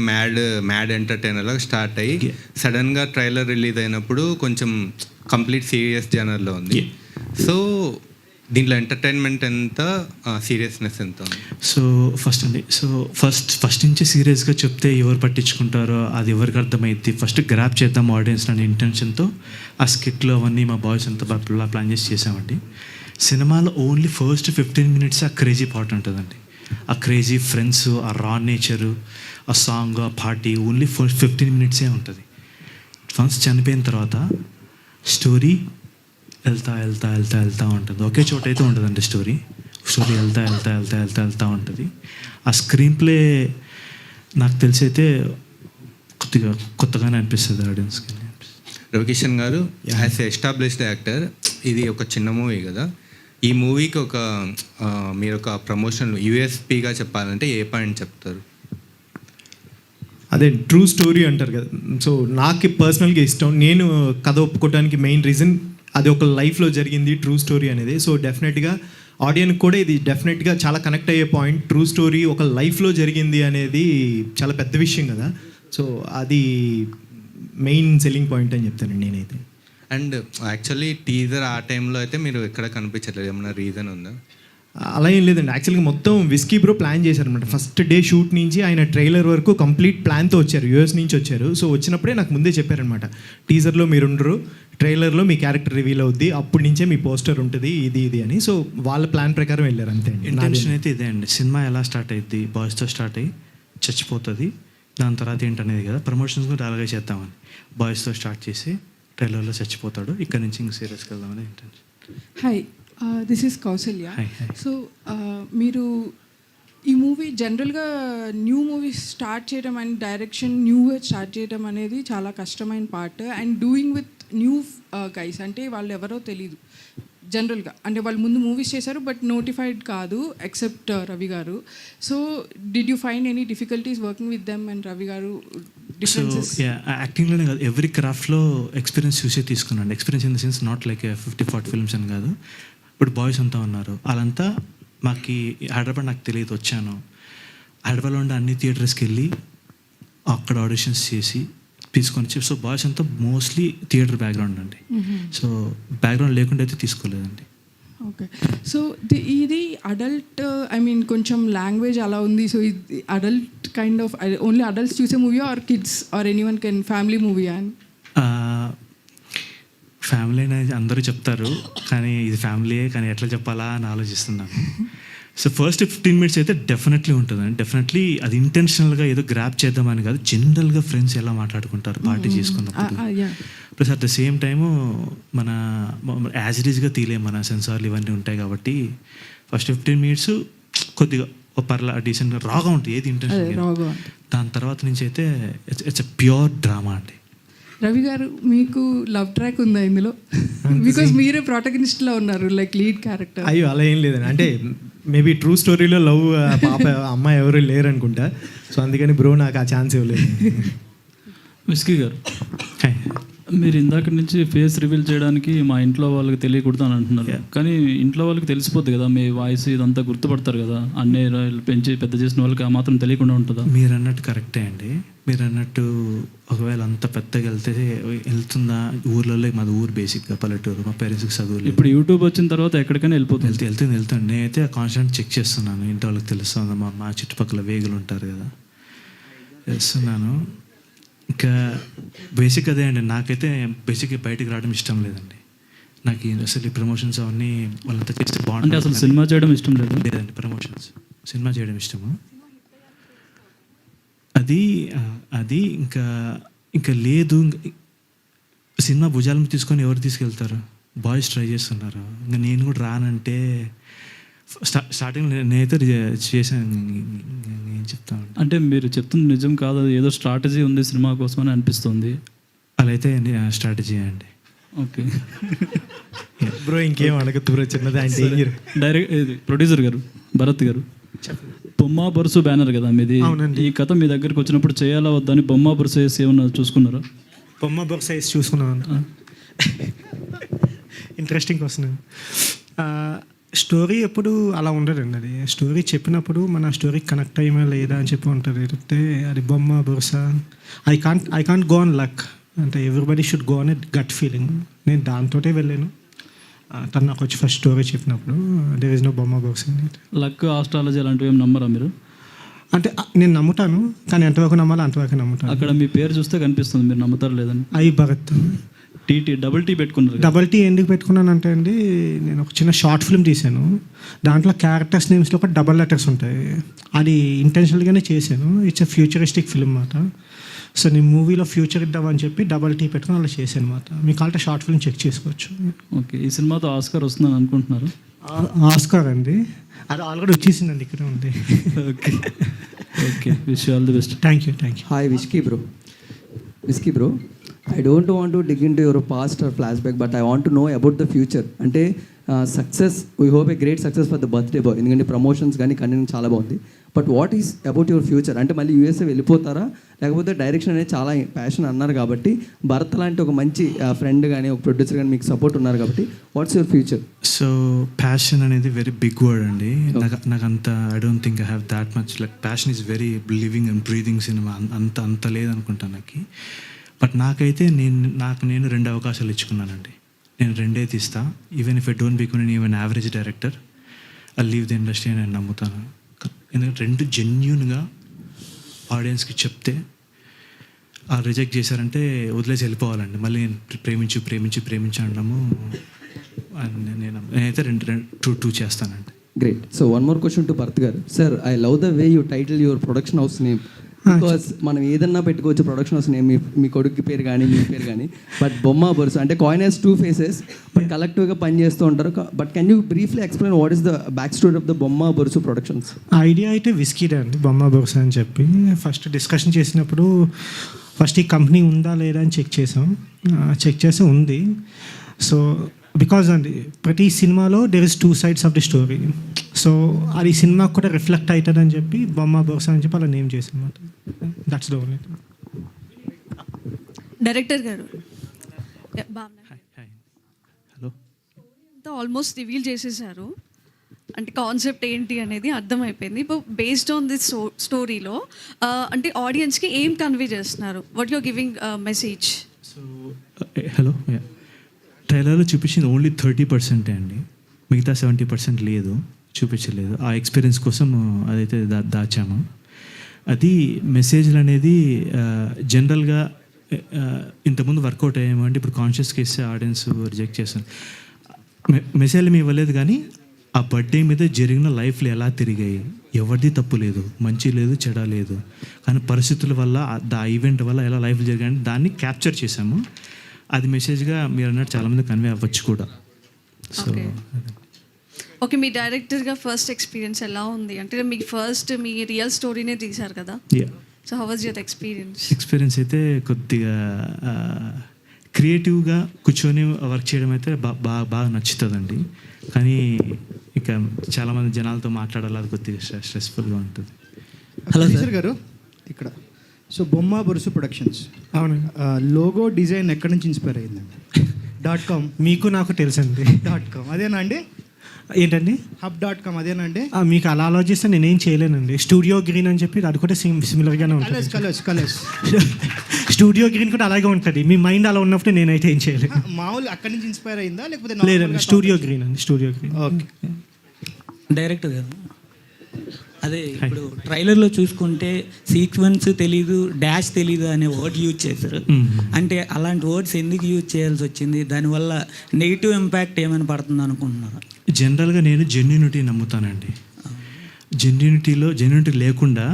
mad entertainer లాగా స్టార్ట్ అయ్యి సడన్గా ట్రైలర్ రిలీజ్ అయినప్పుడు కొంచెం కంప్లీట్ సీరియస్ జనర్లో ఉంది. సో దీంట్లో ఎంటర్టైన్మెంట్ ఎంత, సీరియస్నెస్ ఎంత? సో ఫస్ట్ నుంచి సీరియస్గా చెప్తే ఎవరు పట్టించుకుంటారో అది ఎవరికి అర్థమైద్ది, ఫస్ట్ గ్రాప్ చేద్దాం ఆడియన్స్ అనే ఇంటెన్షన్తో ఆ స్కిట్లు అవన్నీ మా బాయ్స్ అంతా బాగా ప్లాన్ చేసామండి. సినిమాలో ఓన్లీ ఫస్ట్ 15 minutes ఆ క్రేజీ పార్ట్ ఉంటుందండి. ఆ క్రేజీ ఫ్రెండ్స్, ఆ రా నేచరు, ఆ సాంగ్, ఆ పార్టీ ఓన్లీ ఫస్ట్ 15 minutes ఉంటుంది. వన్స్ చనిపోయిన తర్వాత స్టోరీ వెళ్తా ఉంటుంది. ఒకే చోట అయితే ఉంటుందండి స్టోరీ వెళ్తా ఉంటుంది. ఆ స్క్రీన్ ప్లే నాకు తెలిసి అయితే కొత్తగానే అనిపిస్తుంది ఆడియన్స్కి. రవికిషన్ గారు, యాజ్ ఎ ఎస్టాబ్లిష్డ్ యాక్టర్, ఇది ఒక చిన్న మూవీ కదా, ఈ మూవీకి మీరు ఒక ప్రమోషన్ యూఎస్పీగా చెప్పాలంటే ఏ పాయింట్ చెప్తారు? అదే ట్రూ స్టోరీ అంటారు కదా. సో నాకు పర్సనల్గా ఇష్టం. నేను కథ ఒప్పుకోవడానికి మెయిన్ రీజన్ అది ఒక లైఫ్లో జరిగింది ట్రూ స్టోరీ అనేది. సో డెఫినెట్గా ఆడియన్కి కూడా ఇది డెఫినెట్గా చాలా కనెక్ట్ అయ్యే పాయింట్. ట్రూ స్టోరీ ఒక లైఫ్లో జరిగింది అనేది చాలా పెద్ద విషయం కదా. సో అది మెయిన్ సెల్లింగ్ పాయింట్ అని చెప్తానండి నేనైతే. అండ్ యాక్చువల్లీ టీజర్ ఆ టైంలో అయితే మీరు ఎక్కడ కనిపించట్లేదు, ఏమన్నా రీజన్ ఉందా? అలా ఏం లేదండి. యాక్చువల్గా మొత్తం విస్కీ బ్రో ప్లాన్ చేశారనమాట. ఫస్ట్ డే షూట్ నుంచి ఆయన ట్రైలర్ వరకు కంప్లీట్ ప్లాన్తో వచ్చారు, యూఎస్ నుంచి వచ్చారు. సో వచ్చినప్పుడే నాకు ముందే చెప్పారనమాట, టీజర్లో మీరుండరు, ట్రైలర్లో మీ క్యారెక్టర్ రివీల్ అవుద్ది, అప్పటి నుంచే మీ పోస్టర్ ఉంటుంది ఇది అని. సో వాళ్ళ ప్లాన్ ప్రకారం వెళ్ళారు అంతే అండి. ఇంటెన్షన్ అయితే ఇదే అండి. సినిమా ఎలా స్టార్ట్ అయ్యింది, బాయ్స్తో స్టార్ట్ అయ్యి చచ్చిపోతుంది, దాని తర్వాత ఏంటనేది కదా, ప్రమోషన్స్ కూడా అలాగే చేద్దామని బాయ్స్తో స్టార్ట్ చేసి ట్రైలర్లో చచ్చిపోతాడు, ఇక్కడ నుంచి ఇంక సీరియస్కి వెళ్దామని intention. Hi, this is Kausalya. So మీరు ఈ మూవీ జనరల్గా న్యూ మూవీస్ స్టార్ట్ చేయడం అండ్ డైరెక్షన్ న్యూగా స్టార్ట్ చేయడం అనేది చాలా కష్టమైన part. And doing with new guys, అంటే వాళ్ళు ఎవరో తెలీదు జనరల్గా, అంటే వాళ్ళు ముందు మూవీస్ చేశారు బట్ నోటిఫైడ్ కాదు ఎక్సెప్ట్ రవి గారు. So did you find any difficulties working with them and Ravi గారు? డిఫరెన్సెస్ యాక్టింగ్లోనే కాదు, ఎవ్రీ క్రాఫ్ట్లో ఎక్స్పీరియన్స్ చూసే తీసుకున్నాను. Experience in the sense not like 50-40 films అని కాదు. ఇప్పుడు బాయ్స్ అంతా ఉన్నారు, వాళ్ళంతా మాకు హైదరాబాద్ నాకు తెలియదు, వచ్చాను హైదరాబాద్లో ఉండే అన్ని థియేటర్స్కి వెళ్ళి అక్కడ ఆడిషన్స్ చేసి తీసుకొని వచ్చి. సో బాయ్స్ అంతా మోస్ట్లీ థియేటర్ బ్యాక్గ్రౌండ్ అండి. సో బ్యాక్గ్రౌండ్ లేకుండా అయితే తీసుకోలేదండి. ఓకే. సో ఇది అడల్ట్, ఐ మీన్ కొంచెం లాంగ్వేజ్ అలా ఉంది. సో ఇది adult kind of only adults చూసే movie or kids or anyone can family movie? అని ఫ్యామిలీ అనేది అందరూ చెప్తారు, కానీ ఇది ఫ్యామిలీయే, కానీ ఎట్లా చెప్పాలా అని ఆలోచిస్తున్నాను. సో ఫస్ట్ 15 minutes అయితే డెఫినెట్లీ ఉంటుందండి. డెఫినెట్లీ అది ఇంటెన్షనల్గా ఏదో గ్రాప్ చేద్దామని కాదు, జనరల్గా ఫ్రెండ్స్ ఎలా మాట్లాడుకుంటారు పార్టీ చేసుకున్నప్పుడు. Plus at the same time మన యాజ్ ఇట్ ఈజ్గా తీయలేము, మన సెన్సార్లు ఇవన్నీ ఉంటాయి కాబట్టి ఫస్ట్ 15 minutes కొద్దిగా డీసెంట్గా రాగా ఉంటుంది ఏది ఇంటెన్షన్. దాని తర్వాత నుంచి అయితే ఇట్స్ ఎ ప్యూర్ డ్రామా అండి. రవి గారు, మీకు లవ్ ట్రాక్ ఉందా ఇందులో? బికాజ్ మీరే ప్రొటగనిస్ట్లో ఉన్నారు, లైక్ లీడ్ క్యారెక్టర్. అయ్యో అలా ఏం లేదండి. అంటే మేబీ ట్రూ స్టోరీలో లవ్ పాప అమ్మాయి ఎవరు లేరు అనుకుంటా. సో అందుకని బ్రో నాకు ఆ ఛాన్స్ ఇవ్వలేదు. విస్కీ గారు, మీరు ఇందాక నుంచి ఫేస్ రివీల్ చేయడానికి మా ఇంట్లో వాళ్ళకి తెలియకూడదు అని అంటున్నారు, కానీ ఇంట్లో వాళ్ళకి తెలిసిపోద్ది కదా మీ వాయిస్ ఇదంతా గుర్తుపడతారు కదా, అన్నీ పెంచి పెద్ద చేసిన వాళ్ళకి ఆ మాత్రం తెలియకుండా ఉంటుందా? మీరు అన్నట్టు కరెక్టే అండి. మీరు అన్నట్టు ఒకవేళ అంత పెద్దగా వెళ్తుందా ఊర్లలో, మాది ఊరు బేసిక్గా పల్లెటూరు, మా పేరెంట్స్కి చదువులు. ఇప్పుడు యూట్యూబ్ వచ్చిన తర్వాత ఎక్కడికైనా వెళ్ళిపోతుంది. వెళ్తాను. నేనైతే కాన్స్టెంట్ చెక్ చేస్తున్నాను, ఇంట్లో వాళ్ళకి తెలుస్తుంది, మా చుట్టుపక్కల వేగులు ఉంటారు కదా, చేస్తున్నాను. ఇంకా బేసిక్ అదే అండి, నాకైతే బేసిక్గా బయటికి రావడం ఇష్టం లేదండి. నాకు అసలు ఈ ప్రమోషన్స్ అవన్నీ వాళ్ళంతా చేస్తే బాగుంటుంది. అసలు సినిమా చేయడం ఇష్టం లేదండి, ప్రమోషన్స్ సినిమా చేయడం ఇష్టము. అది ఇంకా లేదు. సినిమా భుజాలను తీసుకొని ఎవరు తీసుకెళ్తారు? బాయ్స్ ట్రై చేస్తున్నారు. ఇంకా నేను కూడా రానంటే స్టార్టింగ్ నేనైతే చేశాను. ఏం చెప్తాను అంటే మీరు చెప్తుంది నిజం కాదు, ఏదో స్ట్రాటజీ ఉంది సినిమా కోసం అని అనిపిస్తుంది. అలా అయితే స్ట్రాటజీ అండి. ఓకే బ్రో, ఇంకేం అడగద్దు బ్రో, చిన్నది అంటే డైరెక్ట్ ప్రొడ్యూసర్ గారు భరత్ గారు, బొమ్మ బరుసు బ్యానర్ కదా మీది. ఈ కథ మీ దగ్గరికి వచ్చినప్పుడు చేయాలా వద్దని బొమ్మ బరుసు వేసి ఏమన్నా చూసుకున్నారా? బొమ్మ బాక్స్ వేసి చూసుకున్నాను. Interesting question. స్టోరీ ఎప్పుడు అలా ఉండదండి. అది స్టోరీ చెప్పినప్పుడు మన స్టోరీకి కనెక్ట్ అయ్యమా లేదా అని చెప్పి ఉంటుంది. లేకపోతే అది బొమ్మ బొరుసా, I can't go on luck, అంటే everybody should go on a gut feeling. నేను దాంతోటే వెళ్ళాను. తను నాకు వచ్చి ఫస్ట్ స్టోరీ చెప్పినప్పుడు దేర్ ఇస్ నో బొమ్మ బొరుసా. లక్, ఆస్ట్రాలజీ అలాంటివి ఏం నమ్మరా మీరు? అంటే నేను నమ్ముతాను, కానీ ఎంతవరకు నమ్మాలో అంతవరకు నమ్ముతాను. అక్కడ మీ పేరు చూస్తే కనిపిస్తుంది, మీరు నమ్ముతారు లేదని. భరత్. డబుల్ టీ పెట్టుకున్నారు. డబుల్ టీ ఎందుకు పెట్టుకున్నానంటే అండి, నేను ఒక చిన్న షార్ట్ ఫిల్మ్ తీశాను. దాంట్లో క్యారెక్టర్స్ నేమ్స్లో ఒక డబల్ లెటర్స్ ఉంటాయి. అది ఇంటెన్షనల్గానే చేశాను. ఇట్స్ ఎ ఫ్యూచరిస్టిక్ ఫిల్మ్ అన్నమాట. సో నేను మూవీలో ఫ్యూచర్ ఇద్దామని చెప్పి డబల్ టీ పెట్టుకుని అలా చేశాను అనమాట. మీకు కావాలంటే షార్ట్ ఫిల్మ్ చెక్ చేసుకోవచ్చు. ఓకే, ఈ సినిమాతో ఆస్కార్ వస్తుందని అనుకుంటున్నారు? ఆస్కార్ అండి, అది ఆల్రెడీ వచ్చేసిందండి, ఇక్కడ ఉంది. Okay okay, wish all the best. Thank you. Hi whisky bro, I don't want to dig into your past or flashback, but I want to know about the future. అంటే success, we hope a great success for the birthday bye, ఎందుకంటే promotions కానీ content చాలా బాగుంది. But what is about your future? అంటే మళ్ళీ USA వెళ్ళిపోతారా, లేకపోతే direction అనేది చాలా ప్యాషన్ అన్నారు కాబట్టి, భరత్ లాంటి ఒక మంచి ఫ్రెండ్ కానీ ఒక ప్రొడ్యూసర్ కానీ మీకు సపోర్ట్ ఉన్నారు కాబట్టి, what's your future? So passion అనేది వెరీ బిగ్ వర్డ్ అండి. నాకు అంత I don't think I have that much. Like passion is very living and breathing cinema, అంత లేదనుకుంటాను నాకు. బట్ నాకైతే నేను 2 అవకాశాలు ఇచ్చుకున్నానండి. నేను 2 తీస్తా. Even if I don't become even average director, I leave the industry అని నేను నమ్ముతాను. ఎందుకంటే 2 జెన్యూన్గా ఆడియన్స్కి చెప్తే రిజెక్ట్ చేశారంటే వదిలేసి వెళ్ళిపోవాలండి. మళ్ళీ నేను ప్రేమించి అనడము నేనైతే 2 చేస్తానండి. Great. So one more question to Bharat గారు. Sir, I love the way you title your production house name. Because మనం ఏదన్నా పెట్టుకోవచ్చు ప్రొడక్షన్ హౌస్ నేమ్, మీ కొడుకు పేరు కానీ మీ పేరు కానీ. బట్ బొమ్మ బొరుసు అంటే కాయిన్ హ్యాస్ 2 ఫేసెస్, బట్ కలెక్టివ్గా పనిచేస్తూ ఉంటారు. But can you briefly explain what is the back story of the బొమ్మ బొరుసు ప్రొడక్షన్స్? ఐడియా అయితే విస్కీడే అండి, బొమ్మ బొరుసు అని చెప్పి. ఫస్ట్ డిస్కషన్ చేసినప్పుడు ఫస్ట్ ఈ కంపెనీ ఉందా లేదా అని చెక్ చేస్తే ఉంది. సో బికాజ్ అండి ప్రతి సినిమాలో there is 2 sides of the story. So అది సినిమాకి కూడా రిఫ్లెక్ట్ అవుతుంది అని చెప్పి బొమ్మ బొరుసా అని చెప్పి అలా నేమ్ చేసాను అనమాట. That's the only. డైరెక్టర్ గారు, హలో, ఆల్మోస్ట్ రివీల్ చేసేసారు. అంటే కాన్సెప్ట్ ఏంటి అనేది అర్థమైపోయింది. ఇప్పుడు బేస్డ్ ఆన్ దిస్ స్టోరీలో అంటే ఆడియన్స్కి ఏం కన్వే చేస్తున్నారు? What your giving message? So hello, ట్రైలర్లో చూపించింది ఓన్లీ 30% అండి. మిగతా 70% లేదు, చూపించలేదు. ఆ ఎక్స్పీరియన్స్ కోసం అదైతే దాచాము. అది మెసేజ్లు అనేది జనరల్గా ఇంతకుముందు వర్కౌట్ అయ్యామంటే ఇప్పుడు కాన్షియస్గా ఇస్తే ఆడియన్స్ రిజెక్ట్ చేస్తాను. మెసేజ్లు మేము ఇవ్వలేదు, కానీ ఆ బర్త్డే మీద జరిగిన లైఫ్లు ఎలా తిరిగాయి, ఎవరిది తప్పు లేదు, మంచి లేదు, చెడ లేదు, కానీ పరిస్థితుల వల్ల ఆ ఈవెంట్ వల్ల ఎలా లైఫ్లు జరిగాయని దాన్ని క్యాప్చర్ చేసాము. అది మెసేజ్గా మీరు అన్నట్టు చాలామంది కన్వే అవ్వచ్చు కూడా. సో ఓకే, మీ డైరెక్టర్గా ఫస్ట్ ఎక్స్పీరియన్స్ ఎలా ఉంది? అంటే మీకు ఫస్ట్ మీ రియల్ స్టోరీనే తీశారు కదా, so how was your experience అయితే కొద్దిగా క్రియేటివ్గా కూర్చొని వర్క్ చేయడం అయితే బాగా నచ్చుతుందండి. కానీ ఇక చాలామంది జనాలతో మాట్లాడాలి, అది కొద్దిగా స్ట్రెస్ఫుల్గా ఉంటుంది. హలో సార్ గారు, ఇక్కడ సో బొమ్మ బొరుసు ప్రొడక్షన్స్ అవును. లోగో డిజైన్ ఎక్కడి నుంచి ఇన్స్పైర్ అయ్యిందండి? .com. మీకు నాకు తెలుసండి. .com అదేనా అండి? ఏంటండి? hub.com అదేనా అండి? మీకు అలా ఆలోచిస్తే నేనేం చేయలేనండి. స్టూడియో గ్రీన్ అని చెప్పి అది కూడా సిమిలర్గానే ఉంటుంది. కలర్స్ స్టూడియో గ్రీన్ కూడా అలాగే ఉంటుంది. మీ మైండ్ అలా ఉన్నప్పుడు నేనైతే ఏం చేయలేదు. మామూలు అక్కడి నుంచి ఇన్స్పైర్ అయిందా లేకపోతే లేదండి, స్టూడియో గ్రీన్ అండి. Studio green. ఓకే. డైరెక్టర్ గారు, అదే ఇప్పుడు ట్రైలర్లో చూసుకుంటే సీక్వెన్స్ తెలీదు, డాష్ తెలీదు అనే వర్డ్ యూజ్ చేశారు. అంటే అలాంటి వర్డ్స్ ఎందుకు యూజ్ చేయాల్సి వచ్చింది? దానివల్ల నెగిటివ్ ఇంపాక్ట్ ఏమైనా పడుతుంది అనుకుంటున్నారు? జనరల్గా నేను జెన్యూనిటీ నమ్ముతానండి. జెన్యూనిటీ లేకుండా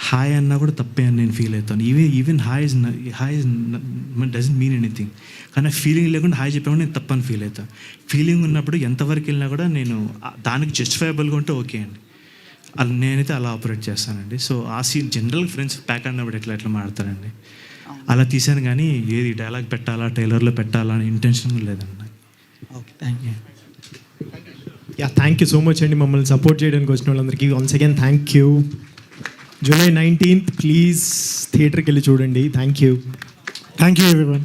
హాయ్ అన్నా కూడా తప్పే అని నేను ఫీల్ అవుతాను. Even hi is doesn't mean anything. కానీ ఫీలింగ్ లేకుండా హాయ్ చెప్పినప్పుడు నేను తప్పని ఫీల్ అవుతాను. ఫీలింగ్ ఉన్నప్పుడు ఎంతవరకు వెళ్ళినా కూడా నేను దానికి జస్టిఫైబుల్గా ఉంటే ఓకే అండి. అలా నేనైతే అలా ఆపరేట్ చేస్తానండి. సో ఆ సీన్ జనరల్ ఫ్రెండ్స్ ప్యాక్ అన్నప్పుడు ఎట్లా మాడతారండి, అలా తీసాను. కానీ ఏది డైలాగ్ పెట్టాలా, ట్రైలర్లో పెట్టాలా అని ఇంటెన్షన్ లేదండి. Okay, thank you. Thank you so much అండి మమ్మల్ని సపోర్ట్ చేయడానికి వచ్చిన వాళ్ళందరికీ once again thank you. July 19th please థియేటర్కి వెళ్ళి చూడండి. Thank you everyone.